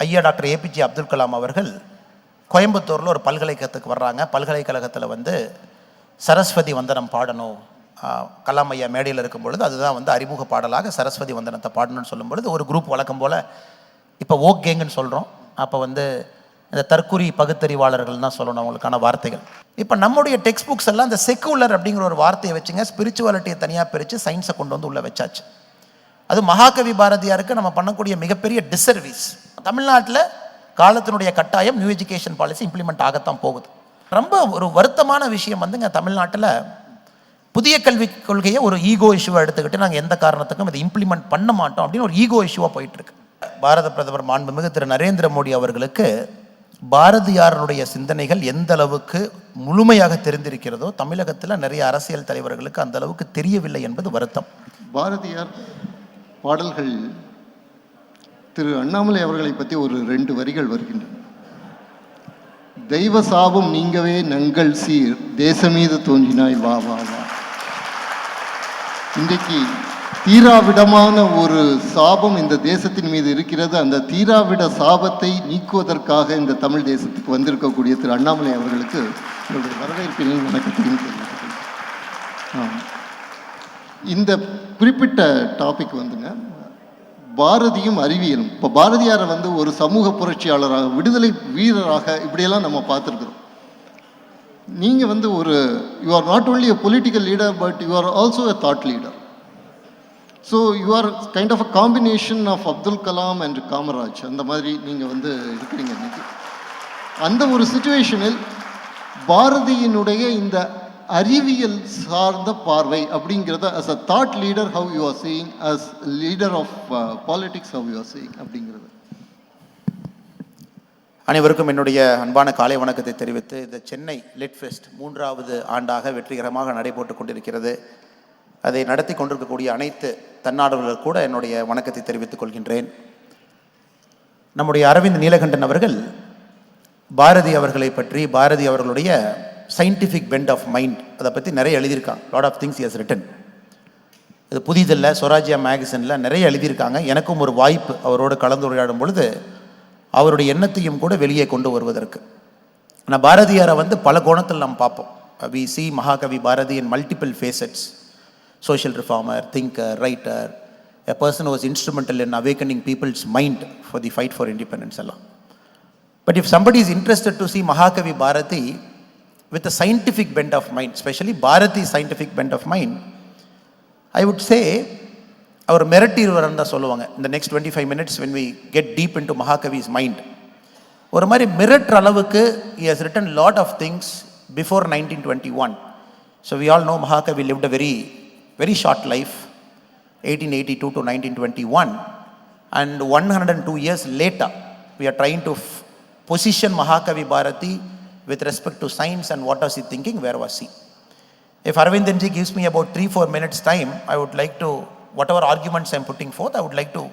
ஐயா doctor APJ Abdul Kalam அவர்கள் கோயம்புத்தூரில் ஒரு பல்கலைக்கழகத்துக்கு வர்றாங்க. பல்கலைக்கழகத்தில் வந்து சரஸ்வதி வந்தனம் பாடணும். கலாம் ஐயா மேடையில் இருக்கும் பொழுது அதுதான் வந்து அறிமுக பாடலாக சரஸ்வதி வந்தனத்தை பாடணும்னு சொல்லும் பொழுது ஒரு குரூப் வழக்கம் போல் இப்போ ஓக் கேங்குன்னு சொல்கிறோம். அப்போ வந்து இந்த தற்குறி பகுத்தறிவாளர்கள் தான் சொல்லணும் அவங்களுக்கான வார்த்தைகள். இப்போ நம்முடைய டெக்ஸ்ட் புக்ஸ் எல்லாம் இந்த செக்குலர் அப்படிங்கிற ஒரு வார்த்தையை வச்சுங்க, ஸ்பிரிச்சுவாலிட்டியை தனியாக பிரித்து சயின்ஸை கொண்டு வந்து உள்ளே வச்சாச்சு. அது மகாகவி பாரதியாருக்கு நம்ம பண்ணக்கூடிய மிகப்பெரிய டிசர்வீஸ். தமிழ்நாட்டில் காலத்தினுடைய கட்டாயம் நியூ எஜுகேஷன் பாலிசி இம்ப்ளிமெண்ட் ஆகத்தான் போகுது. ரொம்ப ஒரு வருத்தமான விஷயம் வந்துங்க, தமிழ்நாட்டில் புதிய கல்விக் கொள்கையை ஒரு ஈகோ இஷ்யூவாக எடுத்துக்கிட்டு நாங்கள் எந்த காரணத்துக்கும் இதை இம்ப்ளிமெண்ட் பண்ண மாட்டோம் அப்படின்னு ஒரு ஈகோ இஷ்யூவாக போயிட்டுருக்கு. பாரத பிரதமர் மாண்புமிகு திரு நரேந்திர மோடி அவர்களுக்கு பாரதியாருடைய சிந்தனைகள் எந்த அளவுக்கு முழுமையாக தெரிந்திருக்கிறதோ தமிழகத்தில் நிறைய அரசியல் தலைவர்களுக்கு அந்த அளவுக்கு தெரியவில்லை என்பது வருத்தம். பாரதியார் பாடல்கள் திரு அண்ணாமலை அவர்களை பற்றி ஒரு 2 வரிகள் வருகின்றன. தெய்வ சாபம் நீங்கவே நங்கள் சீர் தேசமீது தோன்றினாய் வா வா வா. இன்றைக்கு தீராவிடமான ஒரு சாபம் இந்த தேசத்தின் மீது இருக்கிறது. அந்த தீராவிட சாபத்தை நீக்குவதற்காக இந்த தமிழ் தேசத்துக்கு வந்திருக்கக்கூடிய திரு அண்ணாமலை அவர்களுக்கு என்னுடைய வரவேற்பினையும் வணக்கத்தையும் தெரிவித்துக்கொள்கிறேன். இந்த குறிப்பிட்ட டாபிக் வந்துங்க பாரதியும் அறிவியலும். இப்போ பாரதியாரை வந்து ஒரு சமூக புரட்சியாளராக, விடுதலை வீரராக இப்படியெல்லாம் நம்ம பார்த்துருக்குறோம். நீங்கள் வந்து ஒரு you are not only a political leader but you are also a thought leader. So you are kind of a combination of Abdul Kalam and Kamarajar. அந்த மாதிரி நீங்கள் வந்து இருக்கிறீங்க இன்னைக்கு. அந்த ஒரு சிச்சுவேஷனில் பாரதியினுடைய இந்த அறிவியல் சார்ந்த பார்வை அப்படிங்கிறத as a thought leader how you are seeing, as leader of politics how you are seeing அப்படிங்கிறது. அனைவருக்கும் என்னுடைய அன்பான காலை வணக்கத்தை தெரிவித்து, இந்த சென்னை லிட் ஃபெஸ்ட் 3வது ஆண்டாக வெற்றிகரமாக நடைபெற்று கொண்டிருக்கிறது. அதை நடத்தி கொண்டிருக்கக்கூடிய அனைத்து தன்னார்வலர்களுக்கு கூட என்னுடைய வணக்கத்தை தெரிவித்துக் கொள்கின்றேன். நம்முடைய அரவிந்த் நீலகண்டன் அவர்கள் பாரதி அவர்களை பற்றி, பாரதி அவர்களுடைய சயின்டிஃபிக் பெண்ட் ஆஃப் மைண்ட் அதை பற்றி நிறைய எழுதியிருக்காங்க. Lot of things he has written. இது புதிதில்லை, ஸ்வராஜ்யா மேகசினில் நிறைய எழுதியிருக்காங்க. எனக்கும் ஒரு வாய்ப்பு அவரோடு கலந்துரையாடும் பொழுது அவருடைய எண்ணத்தையும் கூட வெளியே கொண்டு வருவதற்கு. ஆனால் பாரதியாரை வந்து பல கோணத்தில் நாம் பார்ப்போம். We see Mahakavi Bharathi in multiple facets. Social reformer, thinker, writer, a person was instrumental in awakening people's mind for the fight for independence எல்லாம். But if somebody is interested to see Mahakavi Bharathi with a scientific bent of mind, especially Bharati's scientific bent of mind, I would say our மிரட்டிடுவார்னு தான் சொல்லுவாங்க. In the next 25 minutes when we get deep into Mahakavi's mind, ஒரு மாதிரி மிரட்டுற அளவுக்கு he has written lot of things before 1921. So we all know Mahakavi lived a very short life, 1882 to 1921, and 102 years later we are trying to position Mahakavi Bharati with respect to science and what was he thinking, where was he. If Aravindan ji gives me about 3-4 minutes time, I would like to, whatever arguments I am putting forth, I would like to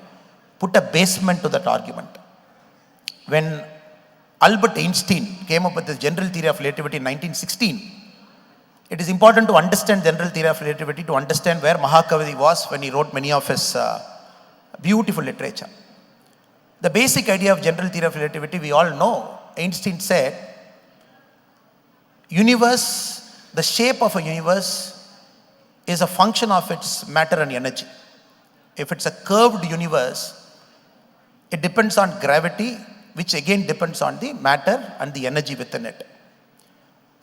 put a basement to that argument. When Albert Einstein came up with the general theory of relativity in 1916, it is important to understand general theory of relativity to understand where Mahakavi was when he wrote many of his beautiful literature. The basic idea of general theory of relativity we all know. Einstein said, universe, the shape of a universe is a function of its matter and energy. If it's a curved universe, it depends on gravity, which again depends on the matter and the energy within it.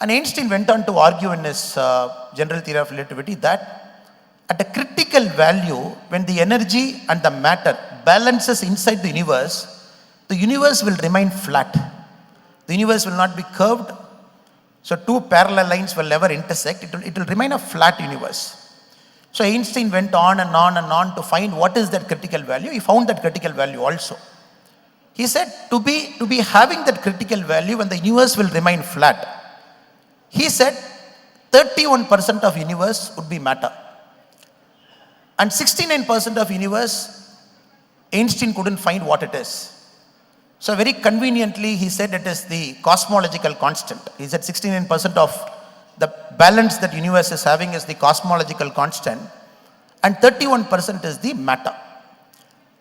And Einstein went on to argue in his general theory of relativity that at a critical value, when the energy and the matter balances inside the universe will remain flat. The universe will not be curved. So 2 parallel lines will never intersect. It will remain a flat universe. So Einstein went on and on and on to find what is that critical value. He found that critical value also. He said to be having that critical value when the universe will remain flat, he said 31% of universe would be matter. And 69% of universe, Einstein couldn't find what it is. So very conveniently he said it is the cosmological constant. He said 69% of the balance that universe is having is the cosmological constant and 31% is the matter.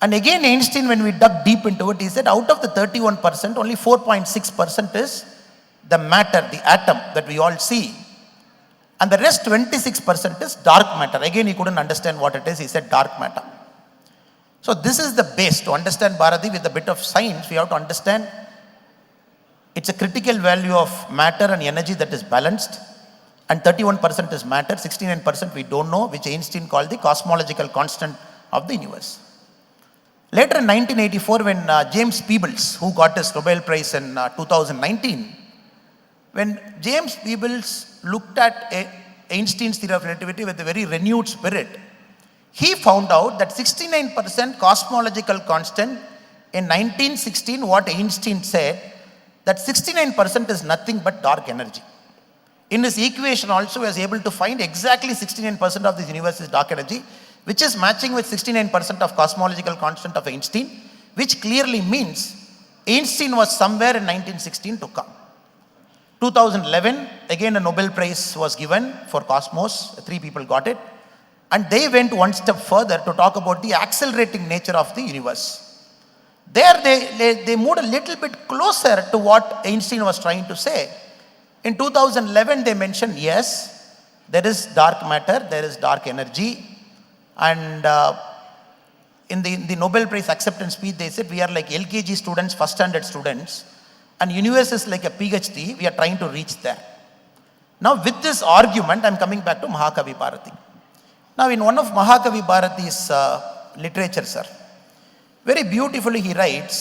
And again, Einstein, when we dug deep into it, he said out of the 31%, only 4.6% is the matter, the atom that we all see. And the rest 26% is dark matter. Again, he couldn't understand what it is. He said dark matter. So this is the base. To understand Bharati with a bit of science, we have to understand it's a critical value of matter and energy that is balanced. And 31% is matter, 69% we don't know, which Einstein called the cosmological constant of the universe. Later in 1984, when James Peebles, who got his Nobel Prize in 2019, when James Peebles looked at Einstein's theory of relativity with a very renewed spirit, he found out that 69% cosmological constant in 1916, what Einstein said, that 69% is nothing but dark energy. In his equation also, he was able to find exactly 69% of this universe is dark energy, which is matching with 69% of cosmological constant of Einstein, which clearly means Einstein was somewhere in 1916 to come. 2011, again a Nobel Prize was given for cosmos, 3 people got it, and they went one step further to talk about the accelerating nature of the universe. There they moved a little bit closer to what Einstein was trying to say. In 2011, they mentioned, yes, there is dark matter, there is dark energy, and in the Nobel Prize acceptance speech, they said we are like LKG students, first standard students, and universe is like a PhD, we are trying to reach there. Now with this argument, I am coming back to Mahakavi Bharati. Now in one of Mahakavi Bharati's literature, sir, very beautifully he writes,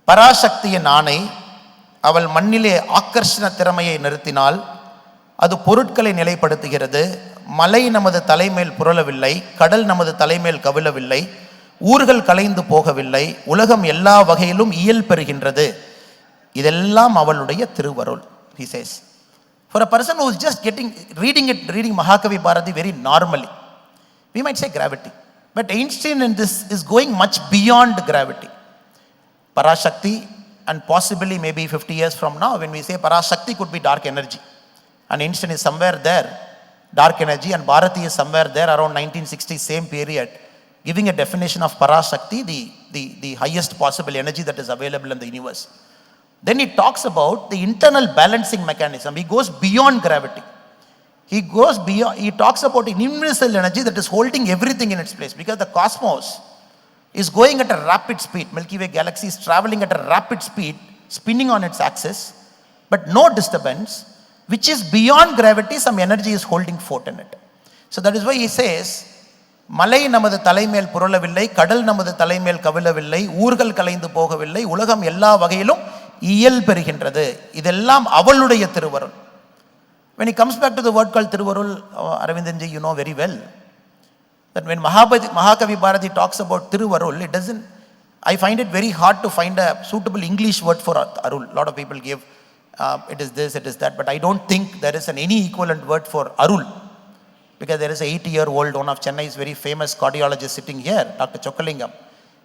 Parashaktiya Nanai, அவள் மண்ணிலே ஆக்கர்ஷண திறமையை நிறுத்தினால் அது பொருட்களை நிலைப்படுத்துகிறது. மலை நமது தலைமேல் புரளவில்லை, கடல் நமது தலைமேல் கவிழவில்லை, ஊர்கள் கலைந்து போகவில்லை, உலகம் எல்லா வகையிலும் இயல் பெறுகின்றது. இதெல்லாம் அவளுடைய திருவருள். He says, for a person who is just reading Mahakavi Bharati very normally, we might say gravity. But Einstein in this is going much beyond gravity. Parashakti, and possibly maybe 50 years from now, when we say Parashakti could be dark energy, and Einstein is somewhere there, dark energy, and Bharati is somewhere there around 1960, same period, giving a definition of Parashakti, the highest possible energy that is available in the universe. Then he talks about the internal balancing mechanism. He goes beyond gravity. He talks about an invisible energy that is holding everything in its place, because the cosmos is going at a rapid speed. Milky Way galaxy is traveling at a rapid speed, spinning on its axis, but no disturbance, which is beyond gravity. Some energy is holding forth in it. So that is why he says, மலை நமது தலைமேல் புரளவில்லை, கடல் நமது தலைமேல் கவிழவில்லை, ஊர்கள் கலைந்து போகவில்லை, உலகம் எல்லா வகையிலும் இயல் பெறுகின்றது. இதெல்லாம் அவளுடைய திருவருள். When he comes back to the word called Thiruvarul, Aravindan ji, you know very well, that when Mahakavi Bharati talks about Thiruvarul, I find it very hard to find a suitable English word for Arul. A lot of people give, it is this, it is that, but I don't think there is any equivalent word for Arul. Because there is an 80-year-old, one of Chennai's very famous cardiologist sitting here, Dr. Chokkalingam.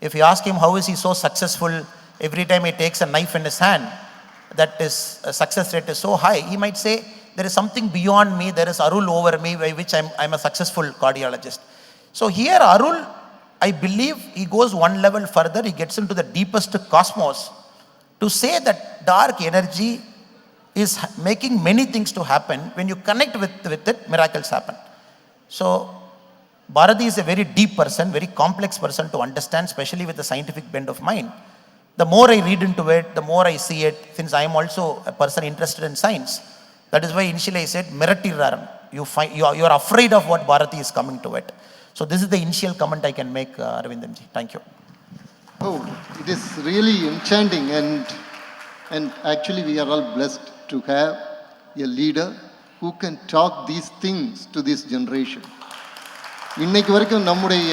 If you ask him how is he so successful, every time he takes a knife in his hand, that his success rate is so high, he might say, there is something beyond me, there is Arul over me, by which I'm a successful cardiologist. So here Arul, I believe he goes one level further, he gets into the deepest cosmos to say that dark energy is making many things to happen. When you connect with it, miracles happen. So Bharati is a very deep person, very complex person to understand, especially with the scientific bent of mind. The more I read into it, the more I see it, since I am also a person interested in science. That is why initially I said, Miratiraram. You are afraid of what Bharati is coming to it. So this is the initial comment I can make, Aravindan ji. Thank you. Oh, it is really enchanting, and actually we are all blessed to have a leader who can talk these things to this generation. இன்னைக்கு வரைக்கும் நம்முடைய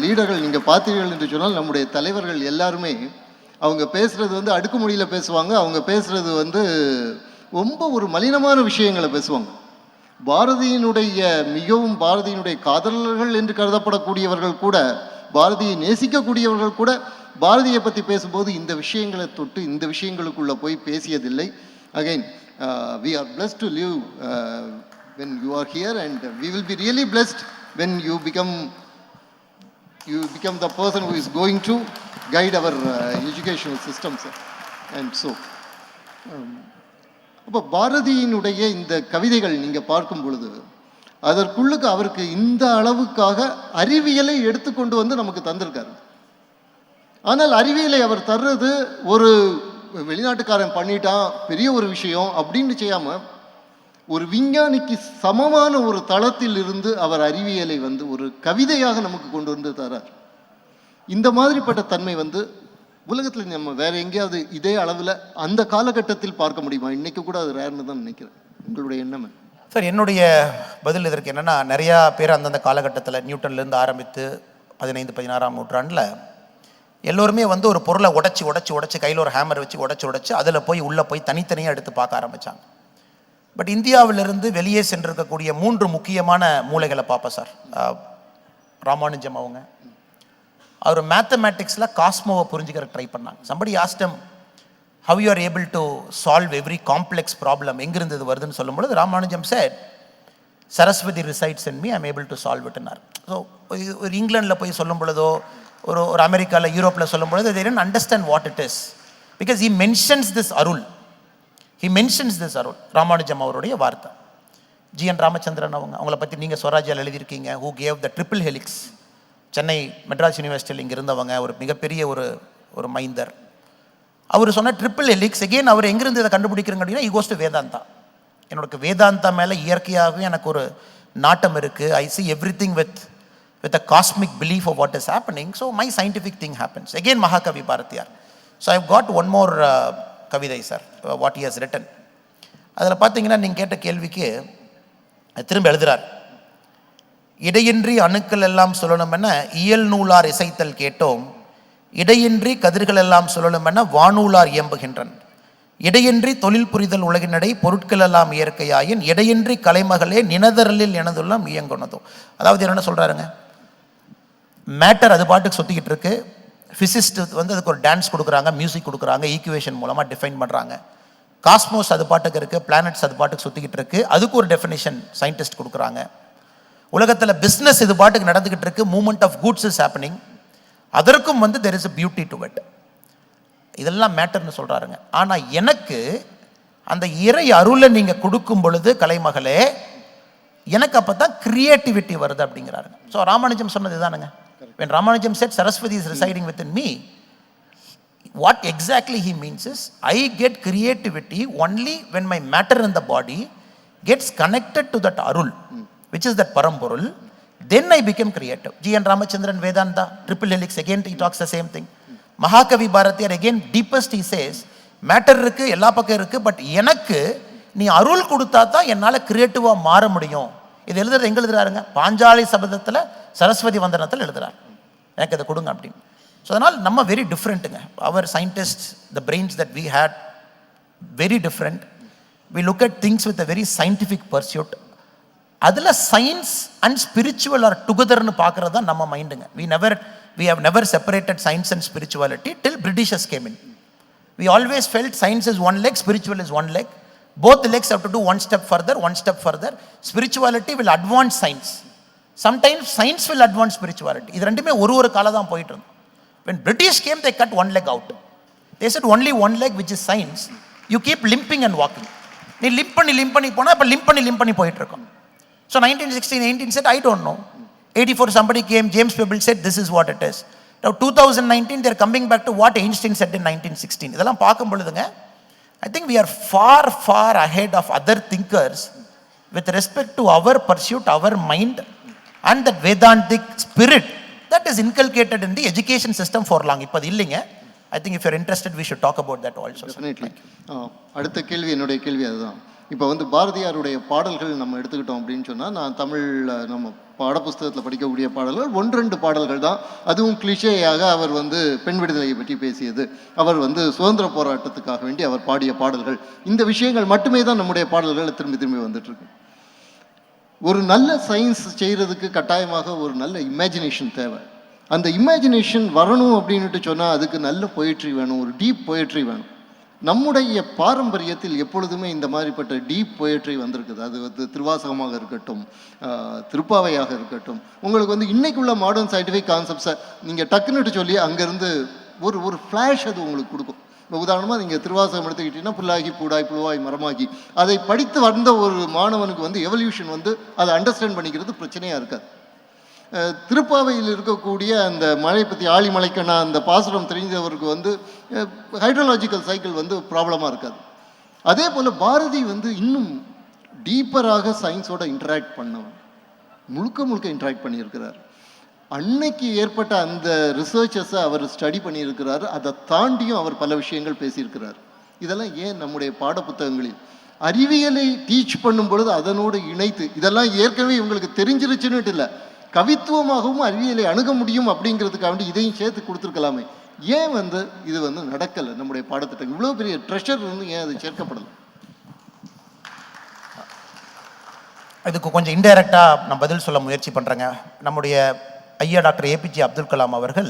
லீடர்கள் நீங்கள் பார்த்தீர்கள் என்று சொன்னால், நம்முடைய தலைவர்கள் எல்லாருமே அவங்க பேசுறது அடுக்குமொழியில் பேசுவாங்க. அவங்க பேசுறது ரொம்ப ஒரு மலினமான விஷயங்களை பேசுவாங்க. பாரதியினுடைய காதலர்கள் என்று கருதப்படக்கூடியவர்கள் கூட, பாரதியை நேசிக்கக்கூடியவர்கள் கூட பாரதியை பற்றி பேசும்போது இந்த விஷயங்களை தொட்டு இந்த விஷயங்களுக்குள்ள போய் பேசியதில்லை. Again we are blessed to live when you are here, and we will be really blessed when you become you become the person who is going to guide our educational systems. And so அப்போ பாரதியினுடைய இந்த கவிதைகள் நீங்கள் பார்க்கும் பொழுது அதற்குள்ளுக்கு அவருக்கு இந்த அளவுக்காக அறிவியலை எடுத்துக்கொண்டு வந்து நமக்கு தந்திருக்காரு. ஆனால் அறிவியலை அவர் தர்றது ஒரு வெளிநாட்டுக்காரன் பண்ணிட்டான் பெரிய ஒரு விஷயம் அப்படின்னு செய்யாமல் ஒரு விஞ்ஞானிக்கு சமமான ஒரு தளத்தில் இருந்து அவர் அறிவியலை வந்து ஒரு கவிதையாக நமக்கு கொண்டு வந்து தரார். இந்த மாதிரிப்பட்ட தன்மை வந்து உலகத்தில் நம்ம வேற எங்கேயாவது இதே அளவில் அந்த காலகட்டத்தில் பார்க்க முடியுமா? இன்னைக்கு கூட அது ரேர்னு தான் நினைக்கிறேன். உங்களுடைய எண்ணம் சார்? என்னுடைய பதில் இதற்கு என்னென்னா, நிறையா பேர் அந்தந்த காலகட்டத்தில் நியூட்டன்லேருந்து ஆரம்பித்து 15-16ஆம் நூற்றாண்டில் எல்லோருமே வந்து ஒரு பொருளை உடச்சி கையில் ஒரு ஹேமர் வச்சு உடச்சி அதில் போய் உள்ளே போய் தனித்தனியாக எடுத்து பார்க்க ஆரம்பித்தாங்க. பட் இந்தியாவிலிருந்து வெளியே சென்றிருக்கக்கூடிய 3 முக்கியமான மூளைகளை பார்ப்பேன் சார். ராமானுஜம் அவர் மேத்தமேட்டிக்ஸில் காஸ்மோவை புரிஞ்சுக்கிற ட்ரை பண்ணாங்க. Somebody asked him how you are able to solve every complex problem, எங்கிருந்து இது வருதுன்னு சொல்லும்பொழுது Ramanujam said Saraswati resides in me, I am able to solve it. So ஒரு இங்கிலாண்டில் போய் சொல்லும் பொழுதோ ஒரு அமெரிக்காவில் யூரோப்பில் சொல்லும் பொழுது they didn't understand what it is because he mentions this அருள். ராமானுஜம் அவருடைய வார்த்தை. ஜி.என். ராமச்சந்திரன் அவங்கள பற்றி நீங்கள் ஸ்வராஜ்யால் எழுதியிருக்கீங்க. who gave the triple helix. Chennai Madras யூனிவர்சிட்டியில் இங்கே இருந்தவங்க, ஒரு மிகப்பெரிய ஒரு மைந்தர். அவர் சொன்ன ட்ரிபிள் ஹெலிக்ஸ் எகெயின் அவர் எங்கிருந்து இதை கண்டுபிடிக்கிறங்க அப்படின்னா, he goes to வேதாந்தா. என்னோட வேதாந்தா மேலே இயற்கையாகவே எனக்கு ஒரு நாட்டம் இருக்குது. I see everything with a cosmic belief of what is happening. So my scientific thing happens. Again Mahakavi Bharathiyar. So I've got one more கவிதை sir, what he has written. அதில் பார்த்தீங்கன்னா நீங்கள் கேட்ட கேள்விக்கு திரும்ப எழுதுகிறார். இடையின்றி அணுக்கள் எல்லாம் சொல்லணும் என இயல் நூலார் இசைத்தல் கேட்டோம், இடையின்றி கதிர்கள் எல்லாம் சொல்லணும் என வானூலார் இயம்புகின்றன், இடையின்றி தொழில் புரிதல் உலகினடை பொருட்கள் எல்லாம் இயற்கையாயின், இடையின்றி கலைமகளே நினதரலில் எனதுள்ளம் இயங்குனதோ. அதாவது என்னென்ன சொல்கிறாருங்க, மேட்டர் அது பாட்டுக்கு சுற்றிக்கிட்டு இருக்கு. ஃபிசிஸ்ட் வந்து அதுக்கு ஒரு டான்ஸ் கொடுக்குறாங்க, மியூசிக் கொடுக்குறாங்க, ஈக்குவேஷன் மூலமாக டிஃபைன் பண்ணுறாங்க. காஸ்மோஸ் அது பாட்டுக்கு இருக்குது, பிளானட்ஸ் அது பாட்டுக்கு சுற்றிக்கிட்டு இருக்குது, அதுக்கு ஒரு டெஃபினேஷன் சயின்டிஸ்ட் கொடுக்குறாங்க. உலகத்தில் பிஸ்னஸ் இது பாட்டுக்கு நடந்துக்கிட்டு இருக்கு, movement of goods is happening, அதற்கும் வந்து there is a beauty to it. இதெல்லாம் மேட்டர்னு சொல்கிறாருங்க. ஆனால் எனக்கு அந்த இறை அருளை நீங்கள் கொடுக்கும் பொழுது கலைமகளே, எனக்கு அப்போ தான் கிரியேட்டிவிட்டி வருது அப்படிங்கிறாருங்க. ஸோ ராமானுஜம் சொன்னது தானுங்க. When Ramanujam said Saraswati is residing within me, what exactly he means is I get creativity only when my matter in the body gets connected to that arul, which is that paramporul. Then I become creative. G.N. Ramachandran Vedanta, triple helix, again he talks the same thing. Mahakavi Bharathiyar, again deepest he says, matter இருக்கு, எல்லா பக்கம் இருக்கு, but எனக்கு நீ அருள் கொடுத்தா தான் என்னால் கிரியேட்டிவாக மாற முடியும். இது எழுதுறது எங்கே எழுதுறாருங்க, பாஞ்சாலி சபதத்தில் சரஸ்வதி வந்தனத்தில் எழுதுறாரு, எனக்கு அதை கொடுங்க அப்படின்னு. ஸோ அதனால் நம்ம வெரி டிஃப்ரெண்ட்டுங்க. அவர் scientist, the brains that we had very different. We look at things with a very scientific pursuit. அதில் சயின்ஸ் அண்ட் ஸ்பிரிச்சுவல் ஆர் டுகெதர்னு பார்க்குறது தான் நம்ம மைண்டுங்க. we have never separated science and spirituality till Britishers came in. We always felt science is one leg, spiritual is one leg. Both legs have to do one step further. Spirituality will advance science. Sometimes science will advance spirituality. இது ரெண்டுமே ஒரு கால தான் போயிட்டு இருந்தோம். When British came, they cut one leg out. They said only one leg, which is science. You keep limping and walking. நீ lymph பண்ணி போனால் இப்போ லிம்ப் பண்ணி போயிட்டு இருக்கோம். So 1916-18 said, I don't know. 84 somebody came, James Pebbel said, this is what it is. Now 2019, they are coming back to what Einstein said in 1916. இதெல்லாம் பார்க்கும் பொழுதுங்க, I think we are far ahead of other thinkers with respect to our pursuit, our mind, and that Vedantic spirit that is inculcated in the education system for long. இப்போ அது இல்லைங்க. I think if you're interested, we should talk about that also. Definitely. அடுத்த கேள்வி, என்னுடைய கேள்வி அதுதான். இப்போ வந்து பாரதியாருடைய பாடல்கள் நம்ம எடுத்துக்கிட்டோம் அப்படின்னு சொன்னால், நான் தமிழில் நம்ம பாடப்புஸ்தகத்தில் படிக்கக்கூடிய பாடல்கள் 1-2 பாடல்கள் தான். அதுவும் கிளிஷேயாக அவர் வந்து பெண் விடுதலையை பற்றி பேசியது, அவர் வந்து சுதந்திர போராட்டத்துக்காக வேண்டி அவர் பாடிய பாடல்கள், இந்த விஷயங்கள் மட்டுமே தான் நம்முடைய பாடல்கள் திரும்பி வந்துட்டுருக்கு. ஒரு நல்ல சயின்ஸ் செய்கிறதுக்கு கட்டாயமாக ஒரு நல்ல இமேஜினேஷன் தேவை. அந்த இமேஜினேஷன் வரணும் அப்படின்ட்டு சொன்னால் அதுக்கு நல்ல பொயட்ரி வேணும், ஒரு டீப் பொயட்ரி வேணும். நம்முடைய பாரம்பரியத்தில் எப்பொழுதுமே இந்த மாதிரிப்பட்ட டீப் பொயட்ரி வந்திருக்குது. அது வந்து திருவாசகமாக இருக்கட்டும், திருப்பாவையாக இருக்கட்டும். உங்களுக்கு வந்து இன்றைக்குள்ள மாடர்ன் சயின்டிஃபிக் கான்செப்ட்ஸை நீங்கள் டக்குன்னுட்டு சொல்லி அங்கேருந்து ஒரு ஃப்ளாஷ் அது உங்களுக்கு கொடுக்கும். உதாரணமாக நீங்கள் திருவாசகம் எடுத்துக்கிட்டீங்கன்னா புல்லாகி பூடாய் புழுவாய் மரமாகி அதை படித்து வந்த ஒரு மாணவனுக்கு வந்து எவல்யூஷன் வந்து அதை அண்டர்ஸ்டாண்ட் பண்ணிக்கிறது பிரச்சனையாக இருக்காது. திருப்பாவையில் இருக்கக்கூடிய அந்த மழை பற்றி ஆழிமலைக்கான அந்த பாசுரம் தெரிஞ்சவருக்கு வந்து ஹைட்ரோலாஜிக்கல் சைக்கிள் வந்து ப்ராப்ளமாக இருக்காது. அதே போல் பாரதி வந்து இன்னும் டீப்பராக சயின்ஸோட இன்டராக்ட் பண்ணவர், முழுக்க இன்டராக்ட் பண்ணியிருக்கிறார். அன்னைக்கு ஏற்பட்ட அந்த ரிசர்ச்சஸை அவர் ஸ்டடி பண்ணியிருக்கிறார். அதை தாண்டியும் அவர் பல விஷயங்கள் பேசியிருக்கிறார். இதெல்லாம் ஏன் நம்முடைய பாட புத்தகங்களில் அறிவியலை டீச் பண்ணும் பொழுது அதனோடு இணைத்து, இதெல்லாம் ஏற்கனவே இவங்களுக்கு தெரிஞ்சிருச்சுன்னுட்டு இல்லை, கவித்துவமாகவும் அறிவியலை அணுக முடியும் அப்படிங்கிறதுக்காக இதையும் சேர்த்து கொடுத்துருக்கலாமே. ஏன் வந்து இது வந்து நடக்கலை? நம்முடைய பாடத்திட்டம் இவ்வளோ பெரிய ட்ரெஷர் வந்து ஏன் அது சேர்க்கப்படலை? இதுக்கு கொஞ்சம் இன்டைரக்டாக நான் பதில் சொல்ல முயற்சி பண்ணுறேங்க. நம்முடைய ஐயா டாக்டர் ஏபிஜே அப்துல் கலாம் அவர்கள்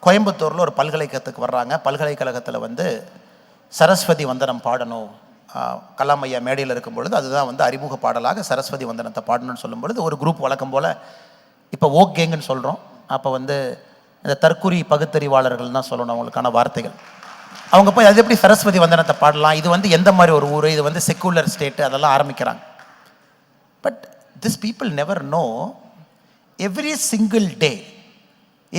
கோயம்புத்தூரில் ஒரு பல்கலைக்கழகத்துக்கு வர்றாங்க. பல்கலைக்கழகத்தில் வந்து சரஸ்வதி வந்தனம் பாடணும், கலாம் ஐயா மேடையில் இருக்கும் பொழுது அதுதான் வந்து அறிமுக பாடலாக சரஸ்வதி வந்தனத்தை பாடணும்னு சொல்லும் பொழுது ஒரு குரூப் வழக்கம் போல் இப்போ ஓக் கேங்குன்னு சொல்கிறோம், அப்போ வந்து இந்த தற்குறி பகுத்தறிவாளர்கள் தான் சொல்லணும் அவங்களுக்கான வார்த்தைகள். அவங்க போய் அது எப்படி சரஸ்வதி வந்தனத்தை பாடலாம், இது வந்து எந்த மாதிரி ஒரு ஊர், இது வந்து செக்குலர் ஸ்டேட்டு, அதெல்லாம் ஆரம்பிக்கிறாங்க. But this people never know every single day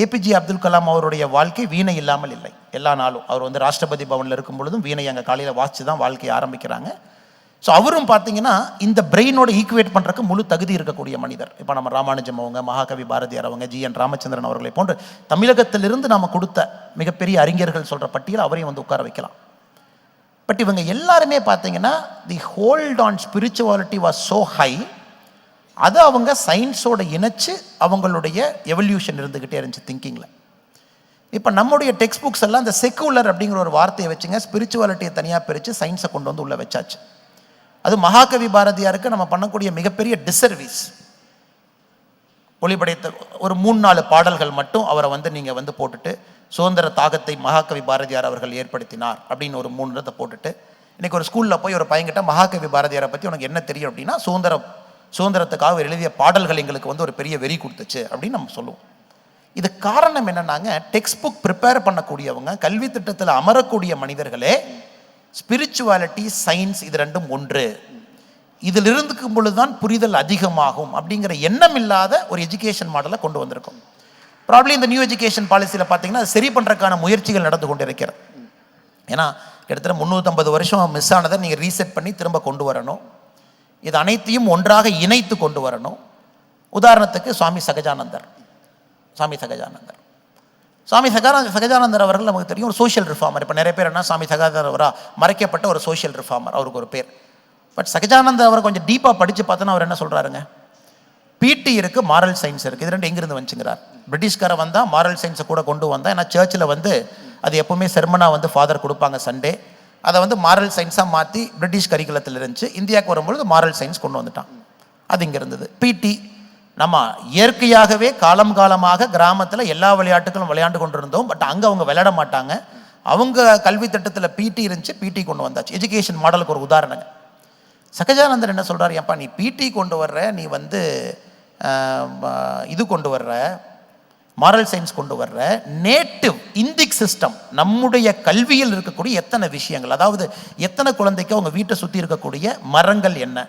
APJ Abdul Kalam அவருடைய வாழ்க்கை வீணை இல்லாமல் இல்லை. எல்லா நாளும் அவர் வந்து ராஷ்டிரபதி பவனில் இருக்கும் பொழுதும் வீணை அங்கே காலையில் வாசித்து தான் வாழ்க்கையை ஆரம்பிக்கிறாங்க. ஸோ அவரும் பார்த்தீங்கன்னா இந்த பிரெயினோட ஈக்குவேட் பண்ணுறதுக்கு முழு தகுதி இருக்கக்கூடிய மனிதர். இப்போ நம்ம ராமானுஜம் அவங்க, மகாகவி பாரதியார் அவங்க, ஜி.என். ராமச்சந்திரன் அவர்களை போன்று தமிழகத்திலிருந்து நாம் கொடுத்த மிகப்பெரிய அறிஞர்கள் சொல்கிற பட்டியல் அவரையும் வந்து உட்கார வைக்கலாம். பட் இவங்க எல்லாருமே பார்த்தீங்கன்னா the hold on spirituality was so high. அதை அவங்க சயின்ஸோட இணைச்சு அவங்களுடைய எவல்யூஷன் இருந்துக்கிட்டே இருந்துச்சு திங்கிங்கில். இப்போ நம்முடைய டெக்ஸ்ட் புக்ஸ் எல்லாம் இந்த செக்குலர் அப்படிங்கிற ஒரு வார்த்தையை வச்சுங்க, ஸ்பிரிச்சுவாலிட்டியை தனியாக பிரித்து சயின்ஸை கொண்டு வந்து உள்ளே வச்சாச்சு. அது மகாகவி பாரதியாருக்கு நம்ம பண்ணக்கூடிய மிகப்பெரிய டிசர்வீஸ். ஒளிபடைத்த ஒரு 3-4 பாடல்கள் மட்டும் அவரை வந்து நீங்கள் வந்து போட்டுட்டு சுதந்திர தாகத்தை மகாகவி பாரதியார் அவர்கள் ஏற்படுத்தினார் அப்படின்னு ஒரு 3 போட்டுட்டு இன்றைக்கி ஒரு ஸ்கூலில் போய் ஒரு பையன்கிட்ட மகாகவி பாரதியாரை பற்றி உனக்கு என்ன தெரியும் அப்படின்னா சுதந்திரத்துக்காக எழுதிய பாடல்கள் எங்களுக்கு வந்து ஒரு பெரிய வெறி கொடுத்துச்சு அப்படின்னு நம்ம சொல்லுவோம். இது காரணம் என்னன்னாங்க, டெக்ஸ்ட் புக் ப்ரிப்பேர் பண்ணக்கூடியவங்க, கல்வி திட்டத்தில் அமரக்கூடிய மனிதர்களே ஸ்பிரிச்சுவாலிட்டி சயின்ஸ் இது ரெண்டும் ஒன்று, இதில் இருக்கும் பொழுதுதான் புரிதல் அதிகமாகும் அப்படிங்கிற எண்ணம் இல்லாத ஒரு எஜுகேஷன் மாடலை கொண்டு வந்திருக்கும். ப்ராப்ளி இந்த நியூ எஜுகேஷன் பாலிசியில் பார்த்தீங்கன்னா அது சரி பண்ணுறதுக்கான முயற்சிகள் நடந்து கொண்டு இருக்கிறது. ஏன்னா கிட்டத்தட்ட 350 வருஷம் மிஸ் ஆனதை நீங்கள் ரீசெட் பண்ணி திரும்ப கொண்டு வரணும். இது அனைத்தையும் ஒன்றாக இணைத்து கொண்டு வரணும். உதாரணத்துக்கு சுவாமி சகஜானந்தர் அவர்கள் நமக்கு தெரியும் ஒரு சோஷியல் ரிஃபார்மர். இப்போ நிறைய பேர் என்ன சுவாமி சகஜானந்தரா மறைக்கப்பட்ட ஒரு சோஷியல் ரிஃபார்மர், அவருக்கு ஒரு பேர். பட் சகஜானந்தர் அவரை கொஞ்சம் டீப்பாக படித்து பார்த்தோன்னா அவர் என்ன சொல்கிறாருங்க, பிடி இருக்குது, மாரல் சயின்ஸ் இருக்குது, இது ரெண்டு எங்கிருந்து வந்துச்சுங்கிறார். பிரிட்டிஷ்காரை வந்தால் மாரல் சயின்ஸை கூட கொண்டு வந்தால், ஏன்னா சர்ச்சில் வந்து அது எப்போவுமே செர்மனாக வந்து ஃபாதர் கொடுப்பாங்க சண்டே, அதை வந்து மாரல் சயின்ஸாக மாற்றி பிரிட்டிஷ் கரிக்குலத்தில் இருந்துச்சு. இந்தியாவுக்கு வரும்பொழுது மாரல் சயின்ஸ் கொண்டு வந்துட்டான், அது இங்கே இருந்தது. பிடி நம்ம இயற்கையாகவே காலமாக கிராமத்தில் எல்லா விளையாட்டுகளும் விளையாண்டு கொண்டு இருந்தோம். பட் அங்கே அவங்க விளையாட மாட்டாங்க, அவங்க கல்வி திட்டத்தில் பிடி இருந்துச்சு, பிடி கொண்டு வந்தாச்சு. எஜுகேஷன் மாடலுக்கு ஒரு உதாரணங்க. சகஜானந்தர் என்ன சொல்கிறார், ஏப்பா நீ பிடி கொண்டு வர்ற, நீ வந்து இது கொண்டு வர்ற, மாரல் சயின்ஸ் கொண்டு வர்ற, நேட்டிவ் இந்திக் சிஸ்டம் நம்முடைய கல்வியில் இருக்கக்கூடிய எத்தனை விஷயங்கள், அதாவது எத்தனை குழந்தைக்கு அவங்க வீட்டை சுற்றி இருக்கக்கூடிய மரங்கள் என்ன,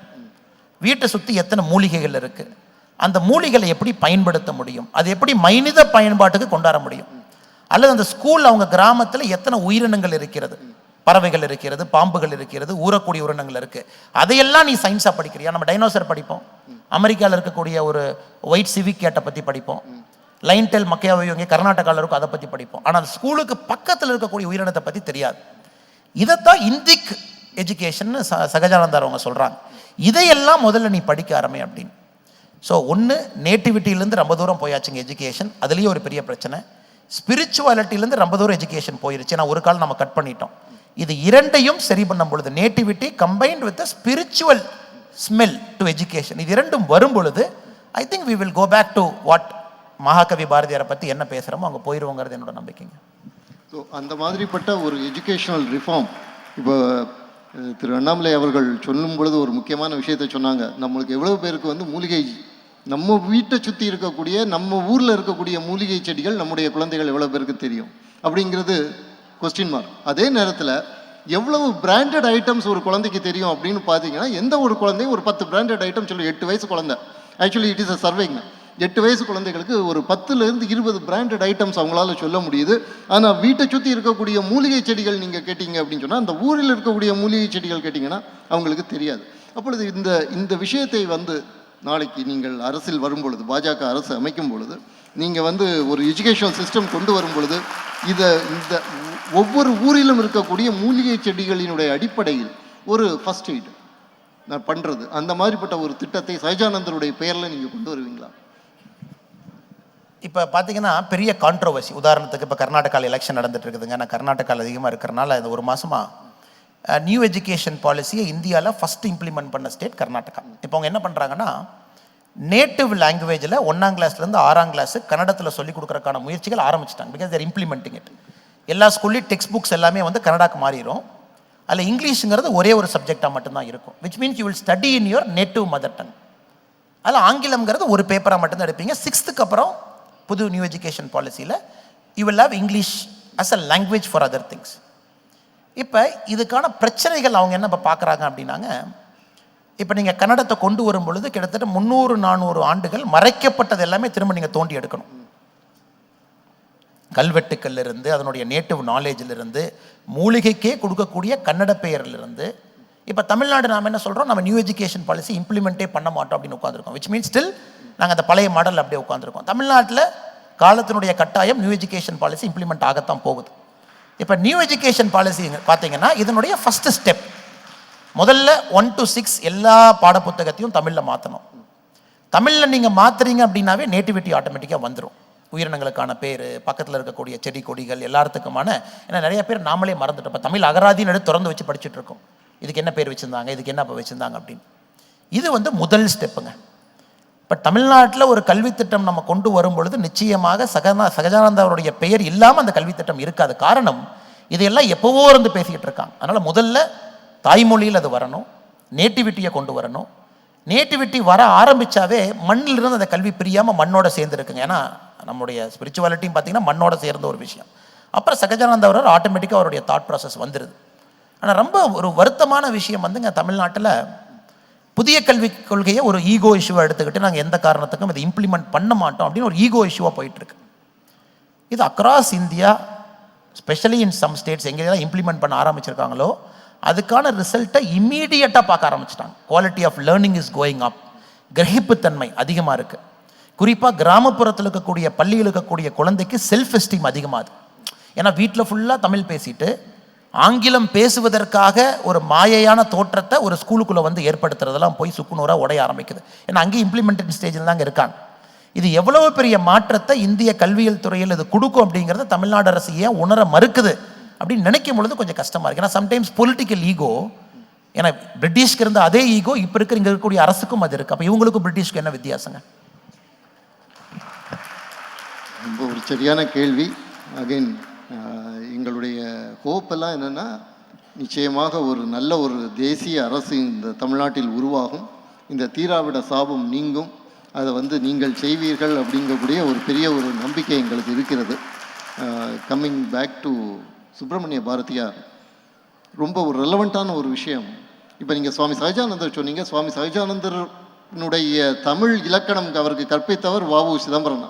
வீட்டை சுற்றி எத்தனை மூலிகைகள் இருக்குது, அந்த மூலிகளை எப்படி பயன்படுத்த முடியும், அது எப்படி மனித பயன்பாட்டுக்கு கொண்டாட முடியும், அல்லது அந்த ஸ்கூல் அவங்க கிராமத்தில் எத்தனை உயிரினங்கள் இருக்கிறது, பறவைகள் இருக்கிறது, பாம்புகள் இருக்கிறது, ஊறக்கூடிய உயிரினங்கள் இருக்குது, அதையெல்லாம் நீ சயின்ஸாக படிக்கிறியா? நம்ம டைனோசர் படிப்போம், அமெரிக்காவில் இருக்கக்கூடிய ஒரு ஒயிட் சிவிக் கேட்டை பற்றி படிப்போம், லைன் டெல் மக்கையாவை இங்கே கர்நாடகாவில் இருக்கும் அதை பற்றி படிப்போம். ஆனால் அந்த ஸ்கூலுக்கு பக்கத்தில் இருக்கக்கூடிய உயிரினத்தை பற்றி தெரியாது. இதைத்தான் இந்திக் எஜுகேஷன் சகஜானந்தர் அவங்க சொல்கிறாங்க. இதையெல்லாம் முதல்ல நீ படிக்க ஆரம்பி அப்படின்னு. ஸோ ஒன்று, நேட்டிவிட்டியிலேருந்து ரொம்ப தூரம் போயாச்சுங்க எஜுகேஷன், அதுலேயே ஒரு பெரிய பிரச்சனை. ஸ்பிரிச்சுவாலிட்டியிலேருந்து ரொம்ப தூரம் எஜுகேஷன் போயிருச்சு, ஏன்னா ஒரு காலம் நம்ம கட் பண்ணிட்டோம். இது இரண்டையும் சரி பண்ணும் பொழுது, nativity combined with spiritual smell to education, இது இரண்டும் வரும் பொழுது I think we will go back to what Mahakavi பாரதியாரை பற்றி என்ன பேசுகிறோமோ அங்கே போயிடுவோங்கிறது என்னோட நம்பிக்கைங்க. ஸோ அந்த மாதிரிப்பட்ட ஒரு எஜுகேஷனல் ரிஃபார்ம் இப்போ திரு அண்ணாமலை அவர்கள் சொல்லும் பொழுது ஒரு முக்கியமான விஷயத்தை சொன்னாங்க. நம்மளுக்கு எவ்வளோ பேருக்கு வந்து மூலிகை, நம்ம வீட்டை சுற்றி இருக்கக்கூடிய நம்ம ஊரில் இருக்கக்கூடிய மூலிகை செடிகள் நம்முடைய குழந்தைகள் எவ்வளோ பேருக்கு தெரியும் அப்படிங்கிறது கொஸ்டின் மார்க். அதே நேரத்தில் எவ்வளவு பிராண்டட் ஐட்டம்ஸ் ஒரு குழந்தைக்கு தெரியும் அப்படின்னு பார்த்தீங்கன்னா, எந்த ஒரு குழந்தையும் ஒரு 10 பிராண்டட் ஐட்டம் சொல்லி 8 வயசு குழந்தை, ஆக்சுவலி இட் இஸ் அ சர்வேங்க, 8 வயசு குழந்தைகளுக்கு ஒரு 10லேருந்து 20 பிராண்டட் ஐட்டம்ஸ் அவங்களால சொல்ல முடியுது. ஆனால் வீட்டை சுற்றி இருக்கக்கூடிய மூலிகை செடிகள் நீங்கள் கேட்டிங்க அப்படின்னு சொன்னால், அந்த ஊரில் இருக்கக்கூடிய மூலிகை செடிகள் கேட்டிங்கன்னா அவங்களுக்கு தெரியாது. அப்பொழுது இந்த விஷயத்தை வந்து நாளைக்கு நீங்கள் அரசில் வரும் பொழுது, பாஜக அரசு அமைக்கும் பொழுது, நீங்கள் வந்து ஒரு எஜுகேஷனல் சிஸ்டம் கொண்டு வரும் பொழுது, இந்த ஒவ்வொரு ஊரிலும் இருக்கக்கூடிய மூலிகை செடிகளினுடைய அடிப்படையில் ஒரு ஃபர்ஸ்ட் எய்ட் நான் பண்ணுறது, அந்த மாதிரிப்பட்ட ஒரு திட்டத்தை சஹஜானந்தருடைய பெயரில் நீங்கள் கொண்டு வருவீங்களா? இப்போ பார்த்தீங்கன்னா பெரிய கான்ட்ரோவர்சி. உதாரணத்துக்கு இப்போ கர்நாடகாவில் எலெக்ஷன் நடந்துட்டு இருக்குதுங்க. நான் கர்நாடகாவில் அதிகமாக இருக்கிறனால இந்த ஒரு மாதமாக நியூ எஜுகேஷன் பாலிசியை இந்தியாவில் ஃபஸ்ட்டு இம்ப்ளிமெண்ட் பண்ண ஸ்டேட் கர்நாடகா. இப்போ அவங்க என்ன பண்ணுறாங்கன்னா, நேட்டிவ் லாங்குவேஜில் 1ஆம் கிளாஸ்லேருந்து 6ஆம் கிளாஸு கன்னடத்தில் சொல்லிக் கொடுக்குறக்கான முயற்சிகள் ஆரம்பிச்சிட்டாங்க. Because there implementing it. எல்லா ஸ்கூல்லையும் டெக்ஸ்ட் புக்ஸ் எல்லாமே வந்து கன்னடாக்கு மாறிடும். அதில் இங்கிலீஷுங்கிறது ஒரே ஒரு சப்ஜெக்டாக மட்டும்தான் இருக்கும். Which means you will study in your native mother tongue. அதில் ஆங்கிலம்ங்கிறது ஒரு பேப்பராக மட்டும்தான் எடுப்பீங்க. 6th அப்புறம் புது நியூ எஜுகேஷன் பாலிசியில் you will have English as a language for other things. இப்போ இதுக்கான பிரச்சனைகள் அவங்க என்ன இப்போ பார்க்குறாங்க அப்படின்னாங்க, இப்போ நீங்கள் கன்னடத்தை கொண்டு வரும் பொழுது கிட்டத்தட்ட 300-400 ஆண்டுகள் மறைக்கப்பட்டது எல்லாமே திரும்ப நீங்கள் தோண்டி எடுக்கணும். கல்வெட்டுக்களிலிருந்து, அதனுடைய நேட்டிவ் நாலேஜிலிருந்து, மூலிகைக்கே கொடுக்கக்கூடிய கன்னட பெயரிலிருந்து. இப்போ தமிழ்நாடு நாம் என்ன சொல்கிறோம், நம்ம நியூ எஜுகேஷன் பாலிசி இம்ப்ளிமெண்ட்டே பண்ண மாட்டோம் அப்படின்னு உட்காந்துருக்கோம். விச் மீன்ஸ் ஸ்டில் நாங்கள் அந்த பழைய மாடல் அப்படியே உட்காந்துருக்கோம். தமிழ்நாட்டில் காலத்தினுடைய கட்டாயம் நியூ எஜுகேஷன் பாலிசி இம்ப்ளிமெண்ட் ஆகத்தான் போகுது. இப்போ நியூ எஜுகேஷன் பாலிசி பார்த்தீங்கன்னா இதனுடைய ஃபஸ்ட்டு ஸ்டெப், முதல்ல 1 to 6 எல்லா பாடப்புத்தகத்தையும் தமிழில் மாற்றணும். தமிழில் நீங்கள் மாற்றுறீங்க அப்படின்னாவே நேட்டிவிட்டி ஆட்டோமேட்டிக்காக வந்துடும். உயிரினங்களுக்கான பேர், பக்கத்தில் இருக்கக்கூடிய செடி கொடிகள் எல்லாத்துக்குமான, ஏன்னா நிறைய பேர் நாமளே மறந்துட்டோம். இப்போ தமிழ் அகராதின்னு எடுத்து திறந்து வச்சு படிச்சுட்டு இருக்கோம். இதுக்கு என்ன பேர் வச்சுருந்தாங்க, இதுக்கு என்ன இப்போ வச்சுருந்தாங்க அப்படின்னு. இது வந்து முதல் ஸ்டெப்புங்க. இப்போ தமிழ்நாட்டில் ஒரு கல்வித்திட்டம் நம்ம கொண்டு வரும் பொழுது நிச்சயமாக சகஜானந்தா அவருடைய பெயர் இல்லாமல் அந்த கல்வித்திட்டம் இருக்காது. காரணம், இதையெல்லாம் எப்போவோ இருந்து பேசிக்கிட்டு இருக்காங்க. அதனால் முதல்ல தாய்மொழியில் அது வரணும், நேட்டிவிட்டியை கொண்டு வரணும். நேட்டிவிட்டி வர ஆரம்பித்தாவே மண்ணிலிருந்து அந்த கல்வி பிரியாமல் மண்ணோட சேர்ந்துருக்குங்க. ஏன்னா நம்முடைய ஸ்பிரிச்சுவாலிட்டியும் பார்த்திங்கன்னா மண்ணோட சேர்ந்த ஒரு விஷயம். அப்புறம் சகஜானந்தா அவர் ஆட்டோமேட்டிக்காக அவருடைய தாட் ப்ராசஸ் வந்துடுது. ஆனால் ரொம்ப ஒரு வருத்தமான விஷயம் வந்துங்க, தமிழ்நாட்டில் புதிய கல்விக் கொள்கையை ஒரு ஈகோ இஷ்யூவாக எடுத்துக்கிட்டு நாங்கள் எந்த காரணத்துக்கும் இதை இம்ப்ளிமெண்ட் பண்ண மாட்டோம் அப்படின்னு ஒரு ஈகோ இஷ்யூவாக போயிட்டுருக்கு. இது across India, specially in some states எங்கெல்லாம் இம்ப்ளிமெண்ட் பண்ண ஆரம்பிச்சிருக்காங்களோ அதுக்கான ரிசல்ட்டை இம்மீடியட்டாக பார்க்க ஆரம்பிச்சிட்டாங்க. Quality of learning is going up. கிரகிப்புத்தன்மை அதிகமாக இருக்குது. குறிப்பாக கிராமப்புறத்தில் இருக்கக்கூடிய பள்ளியில் இருக்கக்கூடிய குழந்தைக்கு செல்ஃப் எஸ்டீம் அதிகமாகுது. ஏன்னா வீட்டில் ஃபுல்லாக தமிழ் பேசிட்டு ஆங்கிலம் பேசுவதற்காக ஒரு மாயையான தோற்றத்தை ஒரு ஸ்கூலுக்குள்ளே வந்து ஏற்படுத்துறதெல்லாம் போய் சுக்குநூறாக உடைய ஆரம்பிக்குது. ஏன்னா அங்கேயும் இம்ப்ளிமெண்டட் ஸ்டேஜில் தாங்க இருக்காங்க. இது எவ்வளவு பெரிய மாற்றத்தை இந்திய கல்வியல் துறையில் இது கொடுக்கும் அப்படிங்கிறத தமிழ்நாடு அரசு ஏன் உணர மறுக்குது அப்படின்னு நினைக்கும் பொழுது கொஞ்சம் கஷ்டமாக இருக்குது. ஏன்னா சம்டைம்ஸ் பொலிட்டிக்கல் ஈகோ, ஏன்னா பிரிட்டிஷ்க்கு இருந்த அதே ஈகோ இப்போ இருக்கிற இங்கே இருக்கக்கூடிய அரசுக்கும் அது இருக்குது. அப்போ இவங்களுக்கும் பிரிட்டிஷ்க்கு என்ன வித்தியாசங்க? ரொம்ப ஒரு சரியான கேள்வி. அகைன் எங்களுடைய ஹோப்பெல்லாம் என்னென்னா, நிச்சயமாக ஒரு நல்ல ஒரு தேசிய அரசு இந்த தமிழ்நாட்டில் உருவாகும், இந்த தீராவிட சாபம் நீங்கும், அதை வந்து நீங்கள் செய்வீர்கள் அப்படிங்கக்கூடிய ஒரு பெரிய ஒரு நம்பிக்கை எங்களுக்கு இருக்கிறது. Coming back to Subramania Bharathiyar, ரொம்ப ஒரு ரெலவெண்ட்டான ஒரு விஷயம். இப்போ நீங்கள் சுவாமி சஹஜானந்தர் சொன்னீங்க. சுவாமி சஹஜானந்தருடைய தமிழ் இலக்கணம் அவருக்கு கற்பித்தவர் வ.உ. சிதம்பரம்.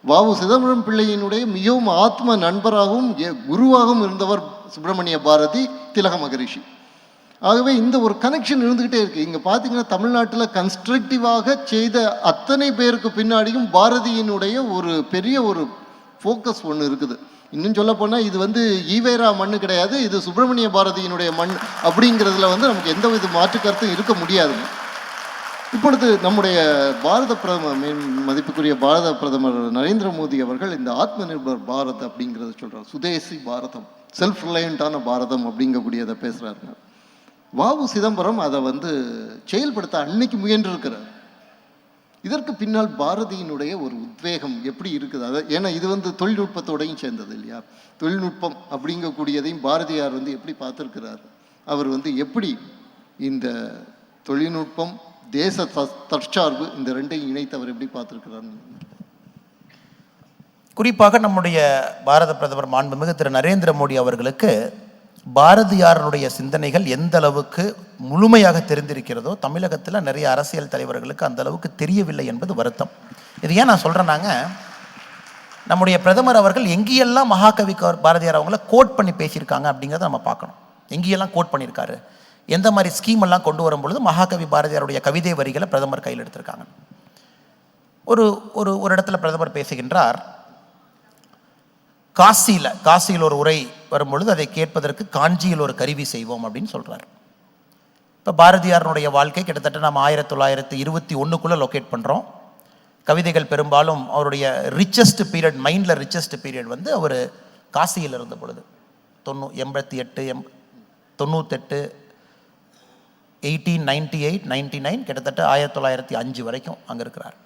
வ.உ. சிதம்பரம் பிள்ளையினுடைய மிகவும் ஆத்ம நண்பராகவும் குருவாகவும் இருந்தவர் சுப்பிரமணிய பாரதி, திலக மகரிஷி. ஆகவே இந்த ஒரு கனெக்ஷன் இருந்துக்கிட்டே இருக்குது. இங்கே பார்த்தீங்கன்னா தமிழ்நாட்டில் கன்ஸ்ட்ரக்டிவாக செய்த அத்தனை பேருக்கு பின்னாடியும் பாரதியினுடைய ஒரு பெரிய ஒரு ஃபோக்கஸ் ஒன்று இருக்குது. இன்னும் சொல்ல போனால் இது வந்து ஈவேரா மண்ணு கிடையாது, இது சுப்பிரமணிய பாரதியினுடைய மண் அப்படிங்கிறதுல வந்து நமக்கு எந்த வித மாற்று கருத்தும் இருக்க முடியாதுங்க. இப்பொழுது நம்முடைய பாரத பிரதமர், மதிப்புக்குரிய பாரத பிரதமர் நரேந்திர மோடி அவர்கள் இந்த ஆத்ம நிர்பர் பாரத் அப்படிங்கிறத சொல்கிறார். சுதேசி பாரதம், செல்ஃப் ரிலையண்டான பாரதம் அப்படிங்கக்கூடியதை பேசுகிறாருங்க. வ.உ. சிதம்பரம் அதை வந்து செயல்படுத்த அன்னைக்கு முயன்று இருக்கிறார். இதற்கு பின்னால் பாரதியினுடைய ஒரு உத்வேகம் எப்படி இருக்குது? அதை ஏன்னா இது வந்து தொழில்நுட்பத்தோடையும் சேர்ந்தது இல்லையா? தொழில்நுட்பம் அப்படிங்கக்கூடியதையும் பாரதியார் வந்து எப்படி பார்த்துருக்கிறார்? அவர் வந்து எப்படி இந்த தொழில்நுட்பம், தேச தற்சார்பு இந்த ரெண்டையும் இணைத்து அவர் எப்படி பார்த்துருக்கிறார்? குறிப்பாக நம்முடைய பாரத பிரதமர் மாண்புமிகு திரு நரேந்திர மோடி அவர்களுக்கு பாரதியாருடைய சிந்தனைகள் எந்த அளவுக்கு முழுமையாக தெரிந்திருக்கிறதோ தமிழகத்தில் நிறைய அரசியல் தலைவர்களுக்கு அந்த அளவுக்கு தெரியவில்லை என்பது வருத்தம். இது ஏன் நான் சொல்கிறேன்னாங்க, நம்முடைய பிரதமர் அவர்கள் எங்கேயெல்லாம் மகாகவி பாரதியார் அவங்கள கோட் பண்ணி பேசியிருக்காங்க அப்படிங்கிறத நம்ம பார்க்கணும். எங்கேயெல்லாம் கோட் பண்ணியிருக்காரு, எந்த மாதிரி ஸ்கீம் எல்லாம் கொண்டு வரும்பொழுது மகாகவி பாரதியாருடைய கவிதை வரிகளை பிரதமர் கையில் எடுத்திருக்காங்க. ஒரு இடத்துல பிரதமர் பேசுகின்றார், காசியில் ஒரு உரை வரும்பொழுது அதை கேட்பதற்கு காஞ்சியில் ஒரு கருவி செய்வோம் அப்படின்னு சொல்கிறார். இப்போ பாரதியாருடைய வாழ்க்கை கிட்டத்தட்ட நம்ம 1921 லொக்கேட் பண்ணுறோம். கவிதைகள் பெரும்பாலும் அவருடைய ரிச்சஸ்ட் பீரியட், மைண்டில் ரிச்சஸ்ட் பீரியட் வந்து அவர் காசியில் இருந்த பொழுது 88, 98, 1898, 99, கிட்டத்தட்ட 1905 வரைக்கும் அங்கே இருக்கிறார்.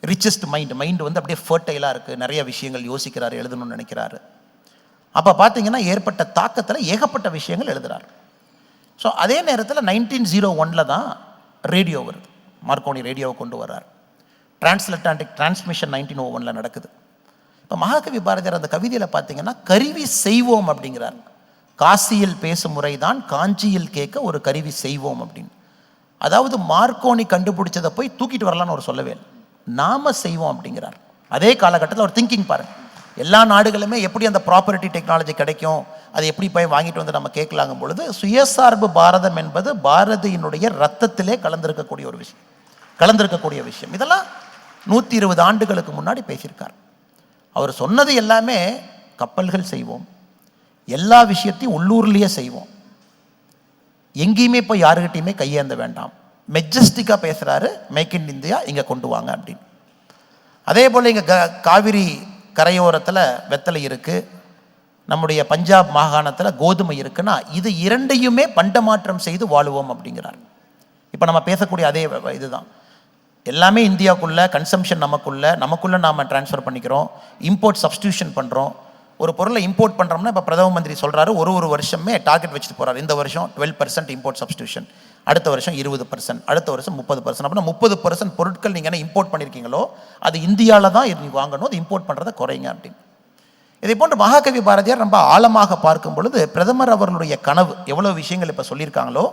ரிச்சஸ்ட் மைண்டு வந்து அப்படியே ஃபர்டைலாக இருக்குது, நிறைய விஷயங்கள் யோசிக்கிறார், எழுதணும்னு நினைக்கிறாரு. அப்போ பார்த்தீங்கன்னா ஏற்பட்ட தாக்கத்தில் ஏகப்பட்ட விஷயங்கள் எழுதுகிறார். ஸோ அதே நேரத்தில் 1901 தான் ரேடியோ வருது, மார்க்கோனி ரேடியோவை கொண்டு வர்றார். டிரான்ஸ்அட்லாண்டிக் டிரான்ஸ்மிஷன் 1901 நடக்குது. இப்போ மகாகவி பாரதியார் அந்த கவிதையில் பார்த்தீங்கன்னா கருவி செய்வோம் அப்படிங்கிறார். காசியில் பேசும் முறை தான் காஞ்சியில் கேட்க ஒரு கருவி செய்வோம் அப்படின்னு. அதாவது மார்க்கோனி கண்டுபிடிச்சதை போய் தூக்கிட்டு வரலான்னு அவர் சொல்லவே இல்லை, நாம செய்வோம் அப்படிங்கிறார். அதே காலகட்டத்தில் ஒரு திங்கிங் பாருங்க, எல்லா நாடுகளுமே எப்படி அந்த ப்ராப்பர்ட்டி டெக்னாலஜி கிடைக்கும், அதை எப்படி போய் வாங்கிட்டு வந்து நம்ம கேட்கலாங்கும் பொழுது சுயசார்பு பாரதம் என்பது பாரதியினுடைய ரத்தத்திலே கலந்திருக்கக்கூடிய விஷயம். இதெல்லாம் 120 ஆண்டுகளுக்கு முன்னாடி பேசியிருக்கார். அவர் சொன்னது எல்லாமே கப்பல்கள் செய்வோம், எல்லா விஷயத்தையும் உள்ளூர்லேயே செய்வோம், எங்கேயுமே போய் யாருக்கிட்டையுமே கையேந்த வேண்டாம், மெஜஸ்டிக்காக பேசுகிறாரு, மேக் இன் இந்தியா இங்கே கொண்டு வாங்க அப்படின்னு. அதே போல் இங்கே காவிரி கரையோரத்தில் வெத்தலை இருக்குது, நம்முடைய பஞ்சாப் மாகாணத்தில் கோதுமை இருக்குன்னா இது இரண்டையுமே பண்டமாற்றம் செய்து வாழுவோம் அப்படிங்கிறார். இப்போ நம்ம பேசக்கூடிய அதே இதுதான், எல்லாமே இந்தியாவுக்குள்ளே கன்சம்ஷன் நமக்குள்ளே நாம் ட்ரான்ஸ்ஃபர் பண்ணிக்கிறோம், இம்போர்ட் சப்ஸ்டியூஷன் பண்ணுறோம். ஒரு பொருளை இம்போர்ட் பண்ணுறோம்னா இப்போ பிரதம மந்திரி சொல்கிறாரு ஒரு வருஷமே டார்கெட் வச்சுட்டு போகிறார். இந்த வருஷம் 12% இம்போர்ட் சப்ஸ்டியூஷன், அடுத்த வருஷம் 20%, அடுத்த வருஷம் 30%. அப்படின்னா 30% பொருட்கள் நீங்கள் என்ன இம்போர்ட் பண்ணியிருக்கீங்களோ அது இந்தியாவில் தான் நீ வாங்கணும், அது இம்போர்ட் பண்ணுறதை குறைங்க அப்படின்னு. இதை போன்று மகாகவி பாரதியார் ரொம்ப ஆழமாக பார்க்கும் பொழுது பிரதமர் அவர்களுடைய கனவு எவ்வளோ விஷயங்கள் இப்போ சொல்லியிருக்காங்களோ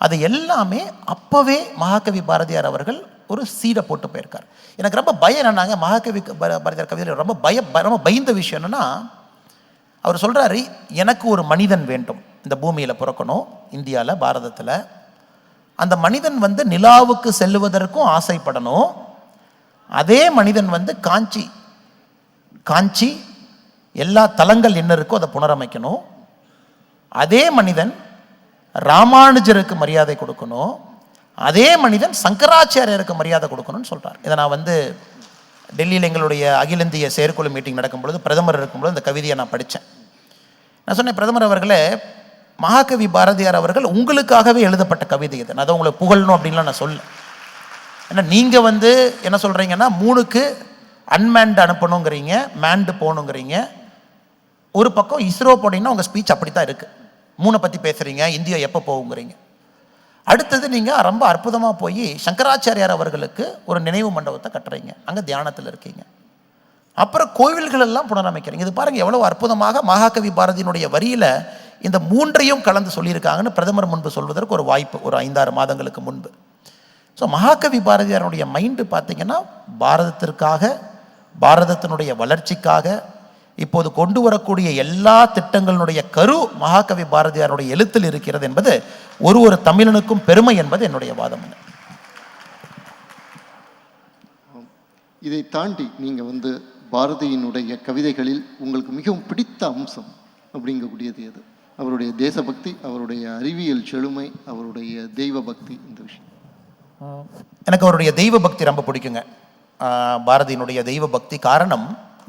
அது எல்லாமே அப்போவே மகாகவி பாரதியார் அவர்கள் ஒரு சீடை போட்டு போயிருக்கார். எனக்கு ரொம்ப பயம் என்னன்னாங்க, மகாகவி பாரதியார் கவிதையில் ரொம்ப பயந்த விஷயம் என்னென்னா, அவர் சொல்கிறாரு, எனக்கு ஒரு மனிதன் வேண்டும் இந்த பூமியில் பிறக்கணும், இந்தியாவில் பாரதத்தில். அந்த மனிதன் வந்து நிலாவுக்கு செல்லுவதற்கும் ஆசைப்படணும், அதே மனிதன் வந்து காஞ்சி எல்லா தலங்கள் என்ன இருக்கோ அதை புனரமைக்கணும், அதே மனிதன் ராமானுஜருக்கு மரியாதை கொடுக்கணும், அதே மனிதன் சங்கராச்சாரியருக்கு மரியாதை கொடுக்கணும்னு சொல்கிறார். இதை நான் வந்து டெல்லியில் எங்களுடைய அகில இந்திய செயற்குழு மீட்டிங் நடக்கும்பொழுது பிரதமர் இருக்கும்பொழுது இந்த கவிதையை நான் படித்தேன். நான் சொன்னேன், பிரதமர் அவர்களே, மகாகவி பாரதியார் அவர்கள் உங்களுக்காகவே எழுதப்பட்ட கவிதை இது, நான் அதை உங்களுக்கு புகழணும் அப்படின்லாம் நான் சொல்ல. ஏன்னா நீங்கள் வந்து என்ன சொல்கிறீங்கன்னா 3க்கு அன்மேன்டு அனுப்பணுங்கிறீங்க, மேன்டு போகணுங்கிறீங்க. ஒரு பக்கம் இஸ்ரோ போனீங்கன்னா உங்கள் ஸ்பீச் அப்படி தான் இருக்குது, 3 பற்றி பேசுகிறீங்க, இந்தியா எப்போ போகுங்கிறீங்க. அடுத்தது நீங்கள் ரொம்ப அற்புதமாக போய் சங்கராச்சாரியார் அவர்களுக்கு ஒரு நினைவு மண்டபத்தை கட்டுறீங்க, அங்கே தியானத்தில் இருக்கீங்க. அப்புறம் கோவில்கள் எல்லாம் புனரமைக்கிறீங்க. இது பாருங்கள் எவ்வளோ அற்புதமாக மகாகவி பாரதியினுடைய வரியில் இந்த 3ஐயும் கலந்து சொல்லியிருக்காங்கன்னு பிரதமர் முன்பு சொல்வதற்கு ஒரு வாய்ப்பு, ஒரு 5-6 மாதங்களுக்கு முன்பு. ஸோ மகாகவி பாரதியாருடைய மைண்டு பார்த்திங்கன்னா பாரதத்திற்காக, பாரதத்தினுடைய வளர்ச்சிக்காக இப்போது கொண்டு வரக்கூடிய எல்லா திட்டங்களுடைய கரு மகாகவி பாரதியாருடைய எழுத்தில் இருக்கிறது என்பது ஒரு தமிழனுக்கும் பெருமை என்பது என்னுடைய வாதம். இதை தாண்டி நீங்கள் வந்து பாரதியினுடைய கவிதைகளில் உங்களுக்கு மிகவும் பிடித்த அம்சம் அப்படிங்கக்கூடியது எது? அவருடைய தேசபக்தி, அவருடைய அறிவியல் செழுமை, அவருடைய தெய்வ பக்தி, இந்த விஷயம். எனக்கு அவருடைய தெய்வ பக்தி ரொம்ப பிடிக்குங்க. பாரதியினுடைய தெய்வ பக்தி காரணம்,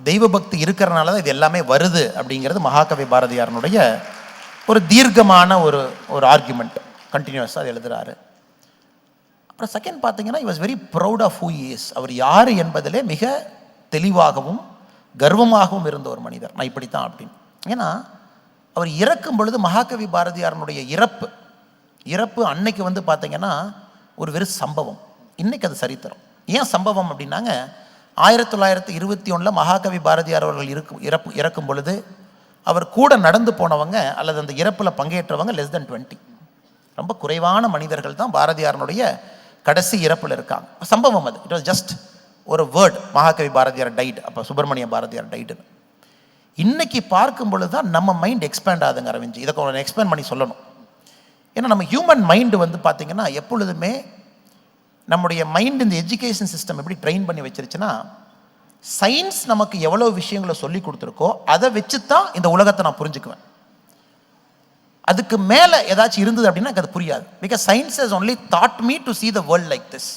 தெய்வ பக்தி இருக்கிறனால தான் இது எல்லாமே வருது அப்படிங்கிறது மகாகவி பாரதியாரனுடைய ஒரு தீர்க்கமான ஒரு ஆர்குமெண்ட், கண்டினியூஸாக அது எழுதுகிறாரு. அப்புறம் செகண்ட் பார்த்தீங்கன்னா, he was very proud of who he is. அவர் யார் என்பதிலே மிக தெளிவாகவும் கர்வமாகவும் இருந்த ஒரு மனிதர். நான் இப்படித்தான் அப்படின்னு. ஏன்னா அவர் இறக்கும் பொழுது மகாகவி பாரதியாரனுடைய இறப்பு அன்னைக்கு வந்து பார்த்தீங்கன்னா ஒரு வெறும் சம்பவம். இன்னைக்கு அது சரித்திரம். ஏன் சம்பவம் அப்படின்னாங்க, 1921 மகாகவி பாரதியார் அவர்கள் இறக்கும் பொழுது அவர் கூட நடந்து போனவங்க அல்லது அந்த இறப்பில் பங்கேற்றவங்க less than 20. ரொம்ப குறைவான மனிதர்கள் தான் பாரதியாரனுடைய கடைசி இறப்பில் இருக்காங்க. சம்பவம் அது. இட் வாஸ் ஜஸ்ட் ஒரு வேர்ட், மகாகவி பாரதியார் டைடு, அப்போ சுப்பிரமணிய பாரதியார் டைடுன்னு. இன்னைக்கு பார்க்கும் பொழுது தான் நம்ம மைண்ட் எக்ஸ்பேண்ட் ஆகுதுங்க அரவிந்த். இதை கொஞ்சம் எக்ஸ்பேண்ட் பண்ணி சொல்லணும். ஏன்னா நம்ம ஹியூமன் மைண்டு வந்து பார்த்திங்கன்னா எப்பொழுதுமே நம்முடைய மைண்ட் இந்த எஜுகேஷன் சிஸ்டம் எப்படி ட்ரெயின் பண்ணி வச்சிருச்சுன்னா, சயின்ஸ் நமக்கு எவ்வளோ விஷயங்களை சொல்லி கொடுத்துருக்கோ அதை வச்சு தான் இந்த உலகத்தை நான் புரிஞ்சுக்குவேன். அதுக்கு மேலே ஏதாச்சும் இருந்தது அப்படின்னா எனக்கு அது புரியாது. Because science has only thought me to see the world like this.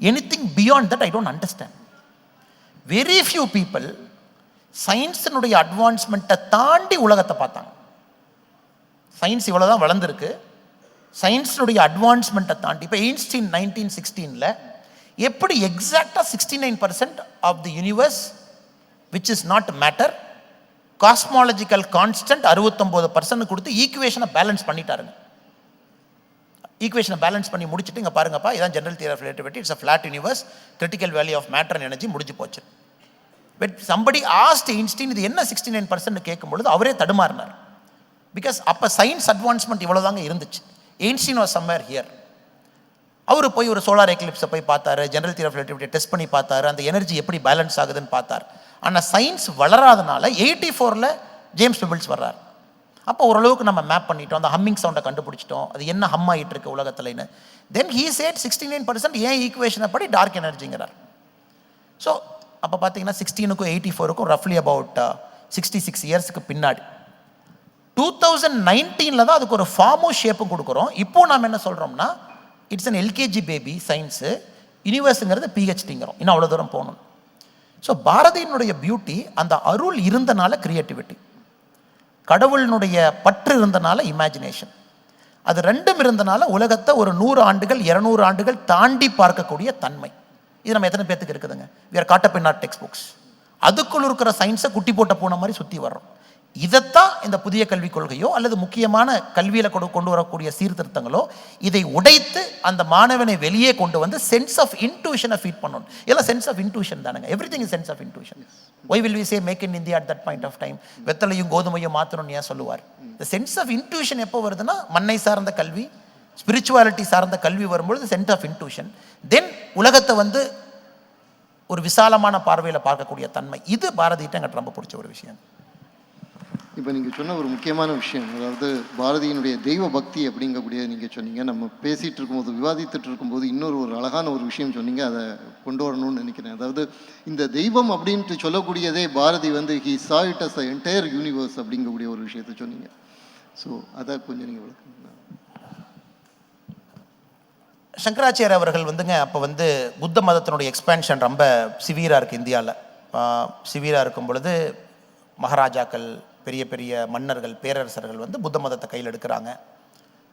Anything beyond that I don't understand. Very few people சயின்ஸினுடைய அட்வான்ஸ்மெண்ட்டை தாண்டி உலகத்தை பார்த்தாங்க. சயின்ஸ் இவ்வளோ தான் வளர்ந்துருக்கு, சயின்ஸினுடைய அட்வான்ஸ்மெண்ட்டை தாண்டி. இப்போ எயின்ஸ்டீன் 1916 எப்படி எக்ஸாக்டாக 69% of the universe which is not matter, cosmological constant 69% கொடுத்து ஈக்குவேஷனை பேலன்ஸ் பண்ணிட்டாருங்க. ஈக்குவேஷனை பேலன்ஸ் பண்ணி முடிச்சுட்டு இங்கே பாருங்கப்பா, இதான் general theory of relativity, it's a flat universe, critical value of matter and energy, முடிஞ்சு போச்சு. பட் சம்படி ஆஸ்ட் ஐன்ஸ்டீன் இது என்ன 69% கேட்கும்பொழுது அவரே தடுமாறினார். பிகாஸ் அப்போ சயின்ஸ் அட்வான்ஸ்மெண்ட் இவ்வளோ தாங்க இருந்துச்சு. Einstein was somewhere here. அவர் போய் ஒரு சோலார் எக்லிப்ஸை போய் பார்த்தாரு, ஜெனரல் தியரி ஆஃப் ரிலேட்டிவிட்டியை டெஸ்ட் பண்ணி பார்த்தாரு, அந்த எனர்ஜி எப்படி பேலன்ஸ் ஆகுதுன்னு பார்த்தார். ஆனால் சயின்ஸ் வளராதனால 84 ஜேம்ஸ் பெபிள்ஸ் வர்றார். அப்போ ஓரளவுக்கு நம்ம மேப் பண்ணிட்டோம், அந்த ஹம்மிங் சவுண்டை கண்டுபிடிச்சிட்டோம், அது என்ன ஹம் ஆகிட்டு இருக்கு உலகத்துலன்னு. தென் ஹீ சேட் 69% ஏன் ஈக்குவேஷனை படி டார்க் எனர்ஜிங்கிறார். ஸோ அப்போ பார்த்தீங்கன்னா 16க்கும் 84க்கும் ரஃப்லி அபவுட் 66 இயர்ஸுக்கு பின்னாடி 2019 தான் அதுக்கு ஒரு ஃபார்மும் ஷேப்பும் கொடுக்குறோம். இப்போ நாம் என்ன சொல்கிறோம்னா, it's an LKG baby science, யூனிவர்ஸுங்கிறது பிஹெச்டிங்கிறோம். இன்னும் அவ்வளோ தூரம் போகணும். ஸோ பாரதியினுடைய பியூட்டி அந்த அருள் இருந்தனால கிரியேட்டிவிட்டி, கடவுளினுடைய பற்று இருந்தனால இமேஜினேஷன், அது ரெண்டும் இருந்தனால உலகத்தை ஒரு 100 ஆண்டுகள் 200 ஆண்டுகள் தாண்டி பார்க்கக்கூடிய தன்மை. இது நம்ம எத்தனை பேத்துக்கு இருக்குதுங்க? we are caught up in our textbooks. அதுக்குள்ள இருக்கிற சயின்ஸை குட்டி போட்ட போன மாதிரி சுற்றி வர்றோம். இதைத்தான் இந்த புதிய கல்விக் கொள்கையோ அல்லது முக்கியமான கல்வியில் கொண்டு வரக்கூடிய சீர்திருத்தங்களோ இதை உடைத்து அந்த மாணவனை வெளியே கொண்டு வந்து சென்ஸ் ஆஃப் இன்ட்யூஷனை ஃபீட் பண்ணணும். எல்லாம் சென்ஸ் ஆஃப் இன்ட்யூஷன் தானுங்க. Everything is sense of intuition. Why will we say make in India at that point of time? வெத்தலையும் கோதுமையும் மாற்றணும்னு ஏன் சொல்லுவார்? இந்த சென்ஸ் ஆஃப் இன்ட்யூஷன் எப்போ வருதுன்னா, மண்ணை சார்ந்த கல்வி, ஸ்பிரிச்சுவாலிட்டி சார்ந்த கல்வி வரும்பொழுது சென்ஸ் ஆஃப் இன்ட்யூஷன். தென் உலகத்தை வந்து ஒரு விசாலமான பார்வையில் பார்க்கக்கூடிய தன்மை. இது பாரதியிட்ட எங்களுக்கு ரொம்ப பிடிச்ச ஒரு விஷயம். இப்போ நீங்கள் சொன்ன ஒரு முக்கியமான விஷயம், அதாவது பாரதியினுடைய தெய்வ பக்தி அப்படிங்கக்கூடிய நீங்கள் சொன்னீங்க. நம்ம பேசிகிட்டு இருக்கும்போது, விவாதித்துட்டு இருக்கும்போது இன்னொரு அழகான ஒரு விஷயம் சொன்னீங்க, அதை கொண்டு வரணும்னு நினைக்கிறேன். அதாவது இந்த தெய்வம் அப்படின்ட்டு சொல்லக்கூடியதே பாரதி வந்து he saw it as a entire universe அப்படிங்கக்கூடிய ஒரு விஷயத்தை சொன்னீங்க. ஸோ அதை கொஞ்சம் நீங்கள் விளக்குங்க. சங்கராச்சாரிய அவர்கள் வந்துங்க அப்போ வந்து புத்த மதத்தினுடைய எக்ஸ்பேன்ஷன் ரொம்ப சிவியராக இருக்குது இந்தியாவில். சிவியராக இருக்கும் பொழுது மகாராஜாக்கள், பெரிய பெரிய மன்னர்கள், பேரரசர்கள் வந்து புத்த மதத்தை கையில் எடுக்கிறாங்க.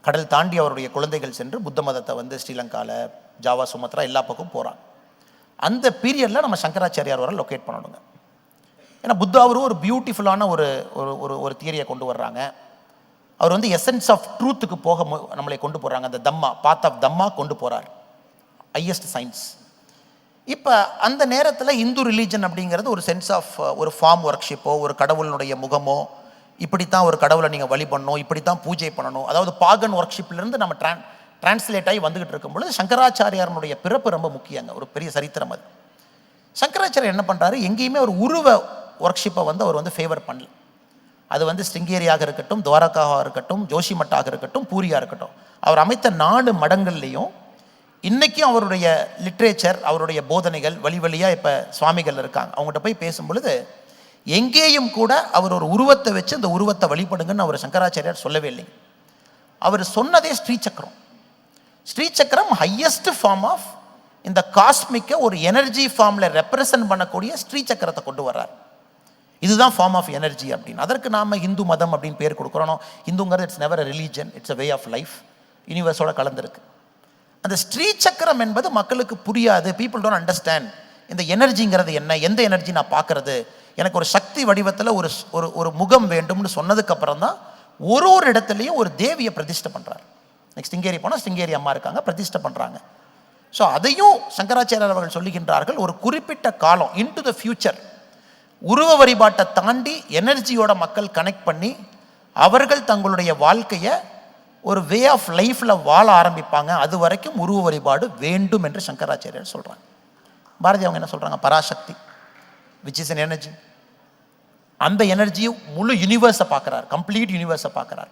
கடல் தாண்டி அவருடைய குழந்தைகள் சென்று புத்த மதத்தை வந்து ஸ்ரீலங்காவில், ஜாவா, சுமத்ரா எல்லா பக்கம் போகிறாங்க. அந்த பீரியடில் நம்ம சங்கராச்சாரியார் வரை லொக்கேட் பண்ணணுங்க. ஏன்னா புத்தாவரும் ஒரு பியூட்டிஃபுல்லான ஒரு தியரியை கொண்டு வர்றாங்க. அவர் வந்து எசன்ஸ் ஆஃப் ட்ரூத்துக்கு போக நம்மளை கொண்டு போகிறாங்க. அந்த தம்மா, பாத் ஆஃப் தம்மா கொண்டு போகிறார், ஹையஸ்ட் சயின்ஸ். இப்போ அந்த நேரத்தில் இந்து ரிலீஜன் அப்படிங்கிறது ஒரு சென்ஸ் ஆஃப் ஒரு ஃபார்ம் ஒர்க்ஷிப்போ, ஒரு கடவுளினுடைய முகமோ, இப்படித்தான் ஒரு கடவுளை நீங்கள் வழிபடணும், இப்படித்தான் பூஜை பண்ணணும், அதாவது பாகன் ஒர்க்ஷிப்லேருந்து நம்ம டிரான்ஸ்லேட் ஆகி வந்துகிட்டு இருக்கும் பொழுது சங்கராச்சாரியாரனுடைய பிறப்பு ரொம்ப முக்கியங்க. ஒரு பெரிய சரித்திரம் அது. சங்கராச்சாரியர் என்ன பண்ணுறாரு, எங்கேயுமே ஒரு உருவ ஒர்க்ஷிப்பை வந்து அவர் வந்து ஃபேவர் பண்ணல. அது வந்து ஸ்ருங்கேரியாக இருக்கட்டும், துவாரகாவாக இருக்கட்டும், ஜோஷிமட்டாக இருக்கட்டும், பூரியாக இருக்கட்டும், அவர் அமைத்த 4 மடங்கள்லேயும் இன்றைக்கும் அவருடைய லிட்ரேச்சர், அவருடைய போதனைகள் வழி வழியாக இப்போ சுவாமிகள் இருக்காங்க. அவங்ககிட்ட போய் பேசும் பொழுது எங்கேயும் கூட அவர் ஒரு உருவத்தை வச்சு அந்த உருவத்தை வழிபடுங்கன்னு அவர் சங்கராச்சாரியார் சொல்லவே இல்லைங்க. அவர் சொன்னதே Srichakram. Srichakram highest form of இந்த காஸ்மிக்கை ஒரு எனர்ஜி ஃபார்மில் ரெப்ரசன்ட் பண்ணக்கூடிய ஸ்ரீசக்கரத்தை கொண்டு வர்றார். இதுதான் ஃபார்ம் ஆஃப் எனர்ஜி அப்படின்னு. அதற்கு நாம் இந்து மதம் அப்படின்னு பேர் கொடுக்குறோம். இந்துங்கிறது it's never a religion, it's a way of life, யூனிவர்ஸோட கலந்துருக்கு. அந்த ஸ்ரீசக்கரம் என்பது மக்களுக்கு புரியாது. பீப்புள் டோன்ட் அண்டர்ஸ்டாண்ட் இந்த எனர்ஜிங்கிறது என்ன, எந்த எனர்ஜி நான் பார்க்கறது, எனக்கு ஒரு சக்தி வடிவத்தில் ஒரு ஒரு முகம் வேண்டும்னு சொன்னதுக்கப்புறம் தான் ஒரு இடத்துலையும் ஒரு தேவியை பிரதிஷ்டை பண்ணுறாரு. நெக்ஸ்ட் சிங்கேரி போனால் சிங்கேரி அம்மா இருக்காங்க, பிரதிஷ்டை பண்ணுறாங்க. ஸோ அதையும் சங்கராச்சாரியர் அவர்கள் சொல்லுகின்றார்கள், ஒரு குறிப்பிட்ட காலம் இன்டு த ஃபியூச்சர் உருவ வழிபாட்டை தாண்டி எனர்ஜியோட மக்கள் கனெக்ட் பண்ணி அவர்கள் தங்களுடைய வாழ்க்கையை ஒரு வே ஆஃப் லைஃப்பில் வாழ ஆரம்பிப்பாங்க. அது வரைக்கும் உருவ வழிபாடு வேண்டும் என்று சங்கராச்சாரியர் சொல்கிறாங்க. பாரதி அவங்க என்ன சொல்கிறாங்க, Parasakthi which is an energy. அந்த எனர்ஜியும் முழு யூனிவர்ஸை பார்க்குறார், கம்ப்ளீட் யூனிவர்ஸை பார்க்குறார்.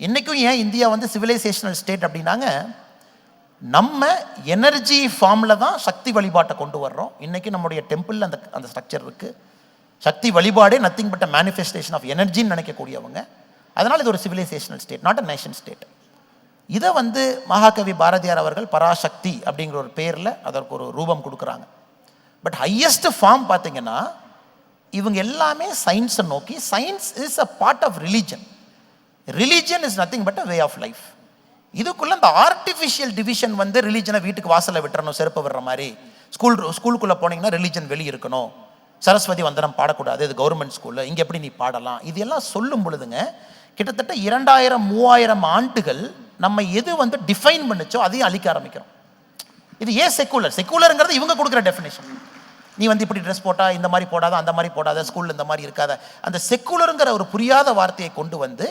இன்றைக்கும் ஏன் இந்தியா வந்து சிவிலைசேஷனல் ஸ்டேட் அப்படின்னாங்க, நம்ம எனர்ஜி ஃபார்மில் தான் சக்தி வழிபாட்டை கொண்டு வர்றோம். இன்றைக்கி நம்முடைய டெம்பிளில் அந்த ஸ்ட்ரக்சர் இருக்குது. சக்தி வழிபாடே nothing but a manifestation of எனர்ஜின்னு நினைக்கக்கூடியவங்க. அதனால் இது ஒரு civilisational state, not a nation state. இதை வந்து மகாகவி பாரதியார் அவர்கள் பராசக்தி அப்படிங்கிற ஒரு பேரில் அதற்கு ஒரு ரூபம் கொடுக்குறாங்க. பட் ஹையஸ்ட் ஃபார்ம் பார்த்தீங்கன்னா இவங்க எல்லாமே சயின்ஸை நோக்கி, science is a part of religion. Religion is nothing but a way of life. இதுக்குள்ளே இந்த ஆர்டிஃபிஷியல் டிவிஷன் வந்து ரிலீஜனை வீட்டுக்கு வாசலில் விட்டுறணும், செருப்பு விடுற மாதிரி. ஸ்கூலுக்குள்ளே போனீங்கன்னா ரிலீஜன் வெளியே இருக்கணும், சரஸ்வதி வந்தனம் பாடக்கூடாது, இது கவர்மெண்ட் ஸ்கூலில், இங்கே எப்படி நீ பாடலாம், இது எல்லாம் சொல்லும் பொழுதுங்க கிட்டத்தட்ட 2000-3000 ஆண்டுகள் நம்ம எது வந்து டிஃபைன் பண்ணிச்சோ அதையும் அழிக்க ஆரம்பிக்கிறோம். இது ஏன் செக்குலருங்கிறது இவங்க கொடுக்குற டெஃபினேஷன். நீ வந்து இப்படி ட்ரெஸ் போட்டா இந்த மாதிரி போடாத, அந்த மாதிரி போடாத, ஸ்கூலில் இந்த மாதிரி இருக்காத, அந்த செக்குலருங்கிற ஒரு புரியாத வார்த்தையை கொண்டு வந்து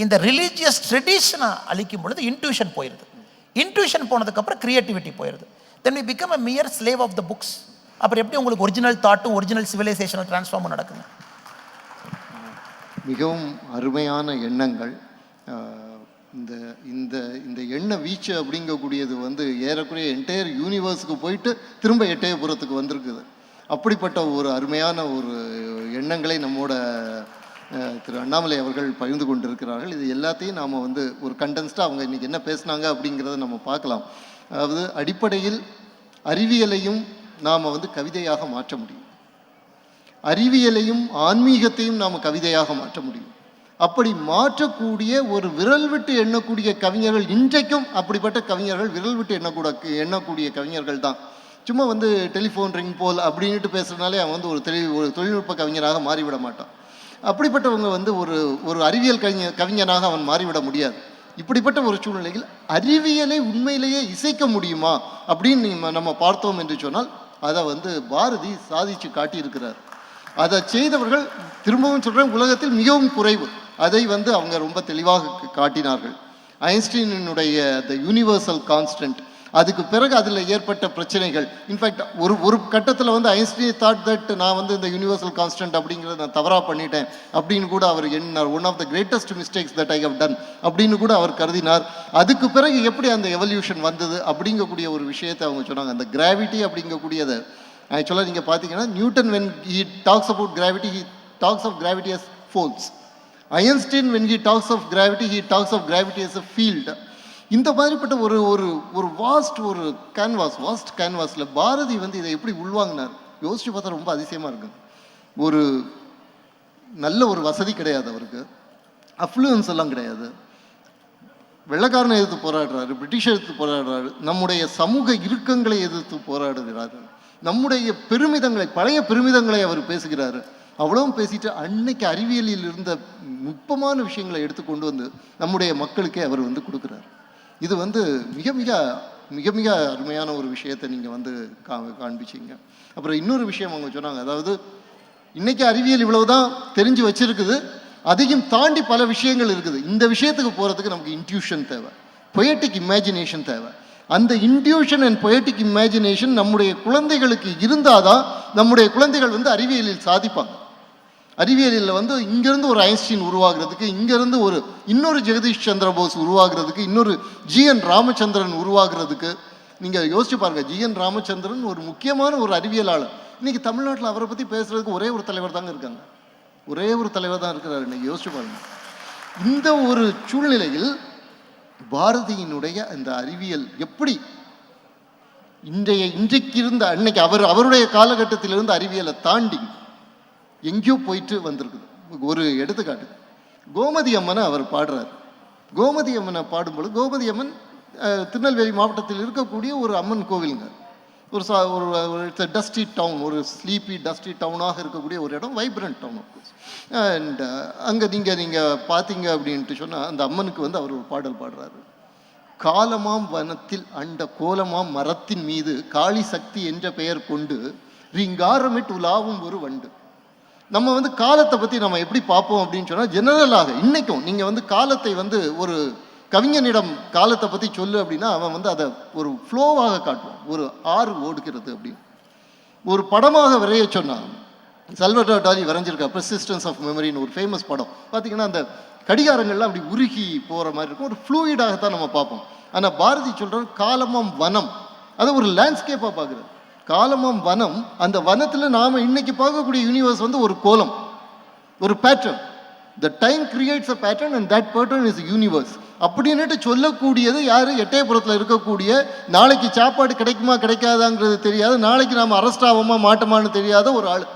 இந்த ரிலீஜியஸ் ட்ரெடிஷனை அழிக்கும் பொழுது இன்ட்யூஷன் போயிடுது. இன்ட்யூஷன் போனதுக்கப்புறம் கிரியேட்டிவிட்டி போயிடுது. Then we become a mere slave of the books. அப்புறம் எப்படி உங்களுக்கு ஒரிஜினல் தாட்டும் ஒரிஜினல் சிவிலைசேஷனல் டிரான்ஸ்ஃபார்மும் நடக்குங்க? மிகவும் அருமையான எண்ணங்கள். இந்த இந்த இந்த எண்ண வீச்சு அப்படிங்கக்கூடியது வந்து ஏறக்குறைய என்டையர் யூனிவர்ஸுக்கு போயிட்டு திரும்ப எட்டயபுரத்துக்கு வந்திருக்குது. அப்படிப்பட்ட ஒரு அருமையான ஒரு எண்ணங்களை நம்மோட திரு அண்ணாமலை அவர்கள் பகிர்ந்து கொண்டிருக்கிறார்கள். இது எல்லாத்தையும் நாம் வந்து ஒரு கண்டென்ஸ்டாக அவங்க இன்றைக்கி என்ன பேசுனாங்க அப்படிங்கிறத நம்ம பார்க்கலாம். அதாவது அடிப்படையில் அறிவியலையும் நாம் வந்து கவிதையாக மாற்ற முடியும், அறிவியலையும் ஆன்மீகத்தையும் நாம் கவிதையாக மாற்ற முடியும். அப்படி மாற்றக்கூடிய ஒரு விரல் விட்டு எண்ணக்கூடிய கவிஞர்கள் இன்றைக்கும் அப்படிப்பட்ட கவிஞர்கள், விரல் விட்டு எண்ணக்கூடிய கவிஞர்கள் தான். சும்மா வந்து டெலிஃபோன் ரிங் போல் அப்படின்ட்டு பேசுகிறதுனாலே அவன் வந்து ஒரு தொழில்நுட்ப கவிஞராக மாறிவிட மாட்டான். அப்படிப்பட்டவங்க வந்து ஒரு அறிவியல் கவிஞனாக அவன் மாறிவிட முடியாது. இப்படிப்பட்ட ஒரு சூழ்நிலையில் அறிவியலை உண்மையிலேயே இசைக்க முடியுமா அப்படின்னு நம்ம பார்த்தோம் என்று சொன்னால் அதை வந்து பாரதி சாதிச்சு காட்டியிருக்கிறார். அதை செய்தவர்கள், திரும்பவும் சொல்கிறேன், உலகத்தில் மிகவும் குறைவு. அதை வந்து அவங்க ரொம்ப தெளிவாக காட்டினார்கள். ஐன்ஸ்டீனுடைய த யூனிவர்சல் கான்ஸ்டன்ட், அதுக்கு பிறகு அதில் ஏற்பட்ட பிரச்சனைகள். இன்ஃபேக்ட் ஒரு கட்டத்தில் வந்து ஐன்ஸ்டீன் தாட் தட் நான் வந்து இந்த யூனிவர்சல் கான்ஸ்டன்ட் அப்படிங்கிறத நான் தவறாக பண்ணிட்டேன் அப்படின்னு கூட அவர் எண்ணினார். One of the greatest mistakes that I have done அப்படின்னு கூட அவர் கருதினார். அதுக்கு பிறகு எப்படி அந்த எவல்யூஷன் வந்தது அப்படிங்கக்கூடிய ஒரு விஷயத்தை அவங்க சொன்னாங்க. அந்த கிராவிட்டி அப்படிங்கக்கூடியதை ஆக்சுவலாக நீங்கள் பார்த்தீங்கன்னா Newton when he talks about gravity, he talks of gravity as force. Einstein when he talks of gravity, he talks of gravity as a field. இந்த மாதிரிப்பட்ட ஒரு வாஸ்ட் கேன்வாஸில் பாரதி வந்து இதை எப்படி உள்வாங்கினார் யோசிச்சு பார்த்தா ரொம்ப அதிசயமாக இருக்குது. ஒரு நல்ல ஒரு வசதி கிடையாது அவருக்கு, அஃப்ளூயன்ஸ் எல்லாம் கிடையாது, வெள்ளைக்காரனை எதிர்த்து போராடுறாரு, பிரிட்டிஷ் எதிர்த்து போராடுறாரு, நம்முடைய சமூக இறுக்கங்களை எதிர்த்து போராடுகிறாரு, நம்முடைய பெருமிதங்களை, பழைய பெருமிதங்களை அவர் பேசுகிறாரு. அவ்வளவும் பேசிட்டு அன்னைக்கு அறிவியலில் இருந்த நுட்பமான விஷயங்களை எடுத்துக்கொண்டு வந்து நம்முடைய மக்களுக்கே அவர் வந்து கொடுக்குறாரு. இது வந்து மிக மிக மிக மிக அருமையான ஒரு விஷயத்தை நீங்கள் வந்து காண்பிச்சிங்க. அப்புறம் இன்னொரு விஷயம் அவங்க சொன்னாங்க, அதாவது இன்னைக்கு அறிவியல் இவ்வளவுதான் தெரிஞ்சு வச்சிருக்குது, அதையும் தாண்டி பல விஷயங்கள் இருக்குது. இந்த விஷயத்துக்கு போகிறதுக்கு நமக்கு இன்ட்யூஷன் தேவை, பொயட்டிக் இமேஜினேஷன் தேவை. அந்த இன்ட்யூஷன் அண்ட் பொயட்டிக் இமேஜினேஷன் நம்முடைய குழந்தைகளுக்கு இருந்தாதான் நம்முடைய குழந்தைகள் வந்து அறிவியலில் சாதிப்பாங்க. அறிவியலில் வந்து இங்கேருந்து ஒரு ஐன்ஸ்டீன் உருவாகிறதுக்கு, இங்கேருந்து இன்னொரு ஜெகதீஷ் சந்திர போஸ் உருவாகிறதுக்கு, இன்னொரு ஜிஎன் ராமச்சந்திரன் உருவாகிறதுக்கு நீங்கள் யோசிச்சு பாருங்கள். ஜிஎன் ராமச்சந்திரன் ஒரு முக்கியமான ஒரு அறிவியலாளர். இன்றைக்கி தமிழ்நாட்டில் அவரை பற்றி பேசுகிறதுக்கு ஒரே ஒரு தலைவர் தாங்க இருக்காங்க, ஒரே ஒரு தலைவர் தான் இருக்கிறார். இன்றைக்கி யோசிச்சு பாருங்கள். இந்த ஒரு சூழ்நிலையில் பாரதியினுடைய அந்த அறிவியல் எப்படி இன்றைக்கு இருந்த அன்னைக்கு அவருடைய காலகட்டத்திலிருந்து அறிவியலை தாண்டி எங்கேயோ போயிட்டு வந்திருக்குது. ஒரு எடுத்துக்காட்டு, கோமதி அம்மனை அவர் பாடுறார். கோமதி அம்மனை பாடும்பொழுது, கோமதி அம்மன் திருநெல்வேலி மாவட்டத்தில் இருக்கக்கூடிய ஒரு அம்மன் கோவிலுங்க. ஒரு இட்ஸ் டஸ்டி டவுன், ஒரு ஸ்லீப்பி டஸ்டி டவுனாக இருக்கக்கூடிய ஒரு இடம், வைப்ரண்ட் டவுன் ஆஃப்கோர்ஸ். அண்ட் அங்கே நீங்கள் பார்த்தீங்க அப்படின்ட்டு சொன்னால் அந்த அம்மனுக்கு வந்து அவர் ஒரு பாடல் பாடுறாரு. காலமாம் வனத்தில் அண்ட கோலமாம் மரத்தின் மீது காளி சக்தி என்ற பெயர் கொண்டு ரீங்காரமிட்டு உலாவும் ஒரு வண்டு. நம்ம வந்து காலத்தை பற்றி நம்ம எப்படி பார்ப்போம் அப்படின்னு சொன்னால், ஜெனரலாக இன்றைக்கும் நீங்கள் வந்து காலத்தை வந்து ஒரு கவிஞனிடம் காலத்தை பற்றி சொல்லு அப்படின்னா அவன் வந்து அதை ஒரு ஃப்ளோவாக காட்டுவான், ஒரு ஆறு ஓடுகிறது அப்படின்னு. ஒரு படமாக வரைய சொன்னான், சல்வடார் டாலி வரைஞ்சிருக்கா பெர்சிஸ்டன்ஸ் ஆஃப் மெமரின்னு ஒரு ஃபேமஸ் படம். பார்த்தீங்கன்னா அந்த கடிகாரங்கள்லாம் அப்படி உருகி போகிற மாதிரி இருக்கும், ஒரு ஃப்ளூயிடாகத்தான் நம்ம பார்ப்போம். ஆனால் பாரதி சொல்கிற காலமாம் வனம், அதை ஒரு லேண்ட்ஸ்கேப்பாக பார்க்குறது. காலமாம் வனம், அந்த வனத்தில் நாம் இன்னைக்கு பார்க்கக்கூடிய யூனிவர்ஸ் வந்து ஒரு கோலம், ஒரு pattern. The time creates a pattern and that pattern is universe அப்படின்னுட்டு சொல்லக்கூடியது யார்? எட்டயபுரத்தில் இருக்கக்கூடிய, நாளைக்கு சாப்பாடு கிடைக்குமா கிடைக்காதாங்கிறது தெரியாது, நாளைக்கு நாம் அரெஸ்ட் ஆவோமா மாட்டோமான்னு தெரியாத ஒரு ஆள்.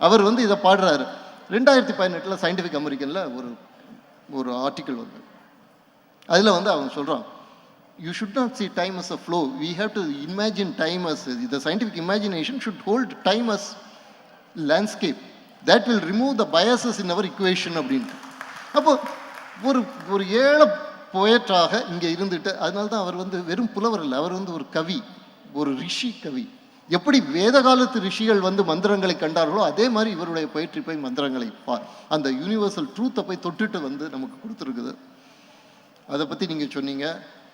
அவர் வந்து இதை பாடுறாரு. 2018 சயின்டிஃபிக் அமெரிக்கனில் ஒரு ஆர்டிக்கிள் வந்து அதில் வந்து அவன் சொல்கிறான், you should not see time as a flow, we have to imagine time as, the scientific imagination should hold time as landscape that will remove the biases in our equation அப்படின்ட்டு. அப்போ ஒரு ஏழை போயட்டாக இங்கே இருந்துட்டு, அதனால தான் அவர் வந்து வெறும் புலவர் இல்லை, அவர் வந்து ஒரு கவி, ஒரு ரிஷி கவி. எப்படி வேத காலத்து ரிஷிகள் வந்து மந்திரங்களை கண்டார்களோ அதே மாதிரி இவருடைய போயிற்றி போய் மந்திரங்களை அந்த யூனிவர்சல் ட்ரூத்தை போய் தொட்டுட்டு வந்து நமக்கு கொடுத்துருக்குது. அதை பற்றி நீங்கள் சொன்னீங்க.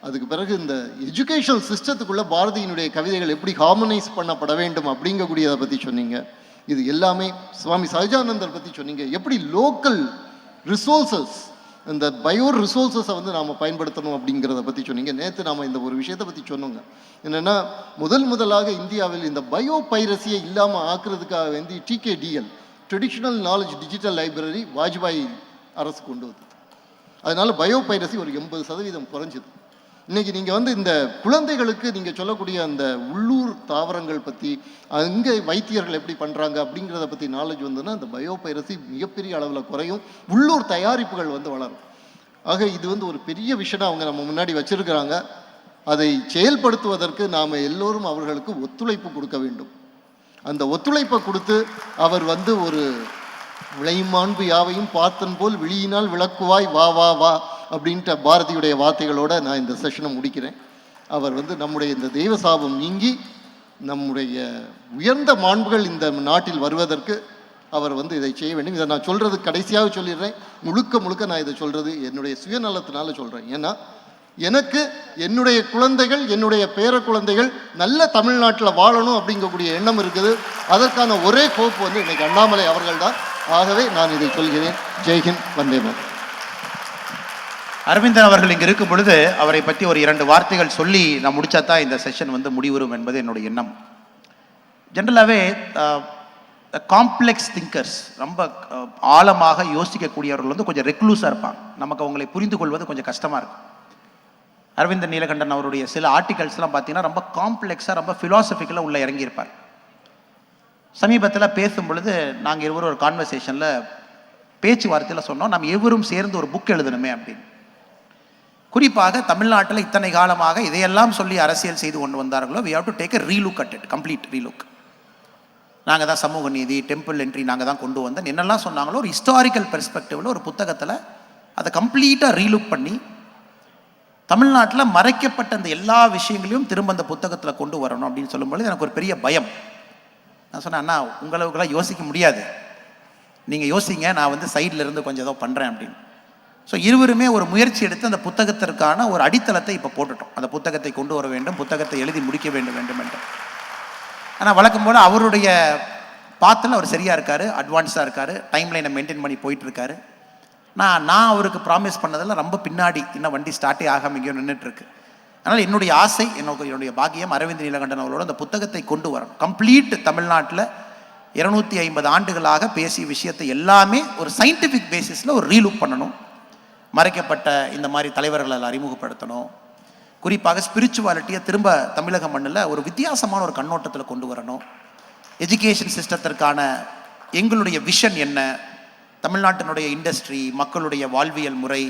அதுக்கு பிறகு இந்த எஜுகேஷனல் சிஸ்டத்துக்குள்ளே பாரதியினுடைய கவிதைகள் எப்படி ஹார்மனைஸ் பண்ணப்பட வேண்டும் அப்படிங்கக்கூடியதை பற்றி சொன்னீங்க. இது எல்லாமே சுவாமி சஹஜானந்தர் பற்றி சொன்னீங்க. எப்படி லோக்கல் ரிசோர்ஸஸ், இந்த பயோ ரிசோர்ஸஸை வந்து நாம் பயன்படுத்தணும் அப்படிங்கிறத பற்றி சொன்னீங்க. நேற்று நாம் இந்த ஒரு விஷயத்தை பற்றி சொன்னோங்க, என்னென்னா முதலாக இந்தியாவில் இந்த பயோ பைரசியை இல்லாமல் ஆக்குறதுக்காக வேண்டி TKDL, traditional knowledge digital library, Vajpayee அரசு கொண்டு வந்தது. அதனால பயோ பைரசி ஒரு 80% குறைஞ்சிது. இன்றைக்கி நீங்கள் வந்து இந்த குழந்தைகளுக்கு நீங்கள் சொல்லக்கூடிய அந்த உள்ளூர் தாவரங்கள் பற்றி, அங்கே வைத்தியர்கள் எப்படி பண்ணுறாங்க அப்படிங்கிறத பற்றி நாலேஜ் வந்ததுன்னா அந்த பயோ பைரசி மிகப்பெரிய அளவில் குறையும், உள்ளூர் தயாரிப்புகள் வந்து வளரும். ஆக இது வந்து ஒரு பெரிய விஷயம் அவங்க நம்ம முன்னாடி வச்சுருக்கிறாங்க. அதை செயல்படுத்துவதற்கு நாம் எல்லோரும் அவர்களுக்கு ஒத்துழைப்பு கொடுக்க வேண்டும். அந்த ஒத்துழைப்பை கொடுத்து அவர் வந்து ஒரு விளைமாண்பு யாவையும் பார்த்தன் போல் விழியினால் விளக்குவாய் வா வா வா அப்படின்ட்டு பாரதியுடைய வார்த்தைகளோடு நான் இந்த செஷனை முடிக்கிறேன். அவர் வந்து நம்முடைய இந்த தெய்வ சாபம் நீங்கி நம்முடைய உயர்ந்த மாண்புகள் இந்த நாட்டில் வருவதற்கு அவர் வந்து இதை செய்ய வேண்டும். இதை நான் சொல்கிறது கடைசியாக சொல்லிடுறேன், முழுக்க நான் இதை சொல்கிறது என்னுடைய சுயநலத்தினால சொல்கிறேன். ஏன்னா எனக்கு என்னுடைய குழந்தைகள், என்னுடைய பேர குழந்தைகள் நல்ல தமிழ்நாட்டில் வாழணும் அப்படிங்கக்கூடிய எண்ணம் இருக்குது. அதற்கான ஒரே கோப்பு வந்து இன்னைக்கு அண்ணாமலை அவர்கள் தான். ஆகவே நான் இதை சொல்கிறேன். ஜெய்ஹிந்த், வந்தே மாதரம். அரவிந்தன் அவர்கள் இங்கே இருக்கும் பொழுது அவரை பற்றி ஒரு 2 வார்த்தைகள் சொல்லி நான் முடிச்சா தான் இந்த செஷன் வந்து முடிவுறும் என்பது என்னுடைய எண்ணம். ஜென்ரலாகவே காம்ப்ளெக்ஸ் திங்கர்ஸ், ரொம்ப ஆழமாக யோசிக்கக்கூடியவர்கள் வந்து கொஞ்சம் ரெக்லூஸாக இருப்பாங்க. நமக்கு அவங்களை புரிந்து கொள்வது கொஞ்சம் கஷ்டமாக இருக்கும். அரவிந்தன் நீலகண்டன் அவருடைய சில ஆர்டிகல்ஸ்லாம் பார்த்தீங்கன்னா ரொம்ப காம்ப்ளெக்ஸாக, ரொம்ப ஃபிலாசபிக்கலாக உள்ளே இறங்கியிருப்பார். சமீபத்தில் பேசும் பொழுது நாங்கள் இருவரும் ஒரு கான்வர்சேஷனில் பேச்சுவார்த்தையில் சொன்னோம், நம்ம எவரும் சேர்ந்து ஒரு புக் எழுதணுமே அப்படின்னு. குறிப்பாக தமிழ்நாட்டில் இத்தனை காலமாக இதையெல்லாம் சொல்லி அரசியல் செய்து கொண்டு வந்தார்களோ, we have to take a relook at it, complete relook. நாங்கள் தான் சமூக நீதி, டெம்பிள் என்ட்ரி நாங்கள் தான் கொண்டு வந்தோம் என்னெல்லாம் சொன்னாங்களோ ஒரு ஹிஸ்டாரிக்கல் பெர்ஸ்பெக்டிவில் ஒரு புத்தகத்தில் அதை கம்ப்ளீட்டாக ரீலுக் பண்ணி தமிழ்நாட்டில் மறைக்கப்பட்ட அந்த எல்லா விஷயங்களையும் திரும்ப அந்த புத்தகத்தில் கொண்டு வரணும் அப்படின்னு சொல்லும்போது எனக்கு ஒரு பெரிய பயம். நான் சொன்னேன், அண்ணா உங்களுக்கெல்லாம் யோசிக்க முடியாது, நீங்கள் யோசிங்க, நான் வந்து சைடில் இருந்து கொஞ்சம் ஏதோ பண்ணுறேன் அப்படின்னு. ஸோ இருவருமே ஒரு முயற்சி எடுத்து அந்த புத்தகத்திற்கான ஒரு அடித்தளத்தை இப்போ போட்டுட்டோம். அந்த புத்தகத்தை கொண்டு வர வேண்டும், புத்தகத்தை எழுதி முடிக்க வேண்டும் என்று. ஆனால் வழக்கம் போல் அவருடைய பாத்தில் அவர் சரியாக இருக்கார், அட்வான்ஸாக இருக்கார், டைம் லைனை மெயின்டைன் பண்ணி போயிட்டுருக்காரு. நான் அவருக்கு ப்ராமிஸ் பண்ணதெல்லாம் ரொம்ப பின்னாடி, இன்னும் வண்டி ஸ்டார்ட்டே ஆகாமல் இங்கேயோ நின்றுட்டுருக்கு. அதனால் என்னுடைய ஆசை, என்னுடைய பாக்கியம் அரவிந்த் நீலகண்டன் அவர்களோட அந்த புத்தகத்தை கொண்டு வரணும். கம்ப்ளீட் தமிழ்நாட்டில் 250 ஆண்டுகளாக பேசிய விஷயத்தை எல்லாமே ஒரு சயின்டிஃபிக் பேசிஸில் ஒரு ரீலுக் பண்ணணும். மறைக்கப்பட்ட இந்த மாதிரி தலைவர்களை அறிமுகப்படுத்தணும். குறிப்பாக ஸ்பிரிச்சுவாலிட்டியை திரும்ப தமிழக மண்ணில் ஒரு வித்தியாசமான ஒரு கண்ணோட்டத்தில் கொண்டு வரணும். எஜுகேஷன் சிஸ்டத்திற்கான எங்களுடைய விஷன் என்ன, தமிழ்நாட்டினுடைய இண்டஸ்ட்ரி, மக்களுடைய வாழ்வியல் முறை,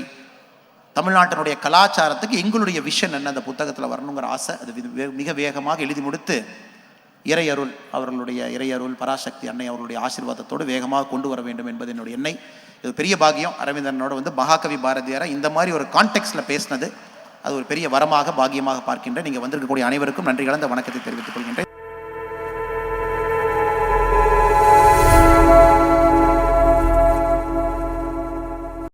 தமிழ்நாட்டினுடைய கலாச்சாரத்துக்கு எங்களுடைய விஷன் என்ன அந்த புத்தகத்தில் வரணுங்கிற ஆசை. அது மிக வேகமாக எழுதி முடித்து இறையருள் அவர்களுடைய இறையருள் பராசக்தி அன்னை அவர்களுடைய ஆசீர்வாதத்தோடு வேகமாக கொண்டு வர வேண்டும் என்பது என்னுடைய எண்ணெய். இது பெரிய பாக்கியம். அரவிந்தனோட வந்து மகாகவி பாரதியாரை இந்த மாதிரி ஒரு கான்டெக்ஸ்டில் பேசினது அது ஒரு பெரிய வரமாக பாக்கியமாக பார்க்கின்றேன். நீங்கள் வந்திருக்கக்கூடிய அனைவருக்கும் நன்றி கலந்த வணக்கத்தை தெரிவித்துக் கொள்கின்றேன்.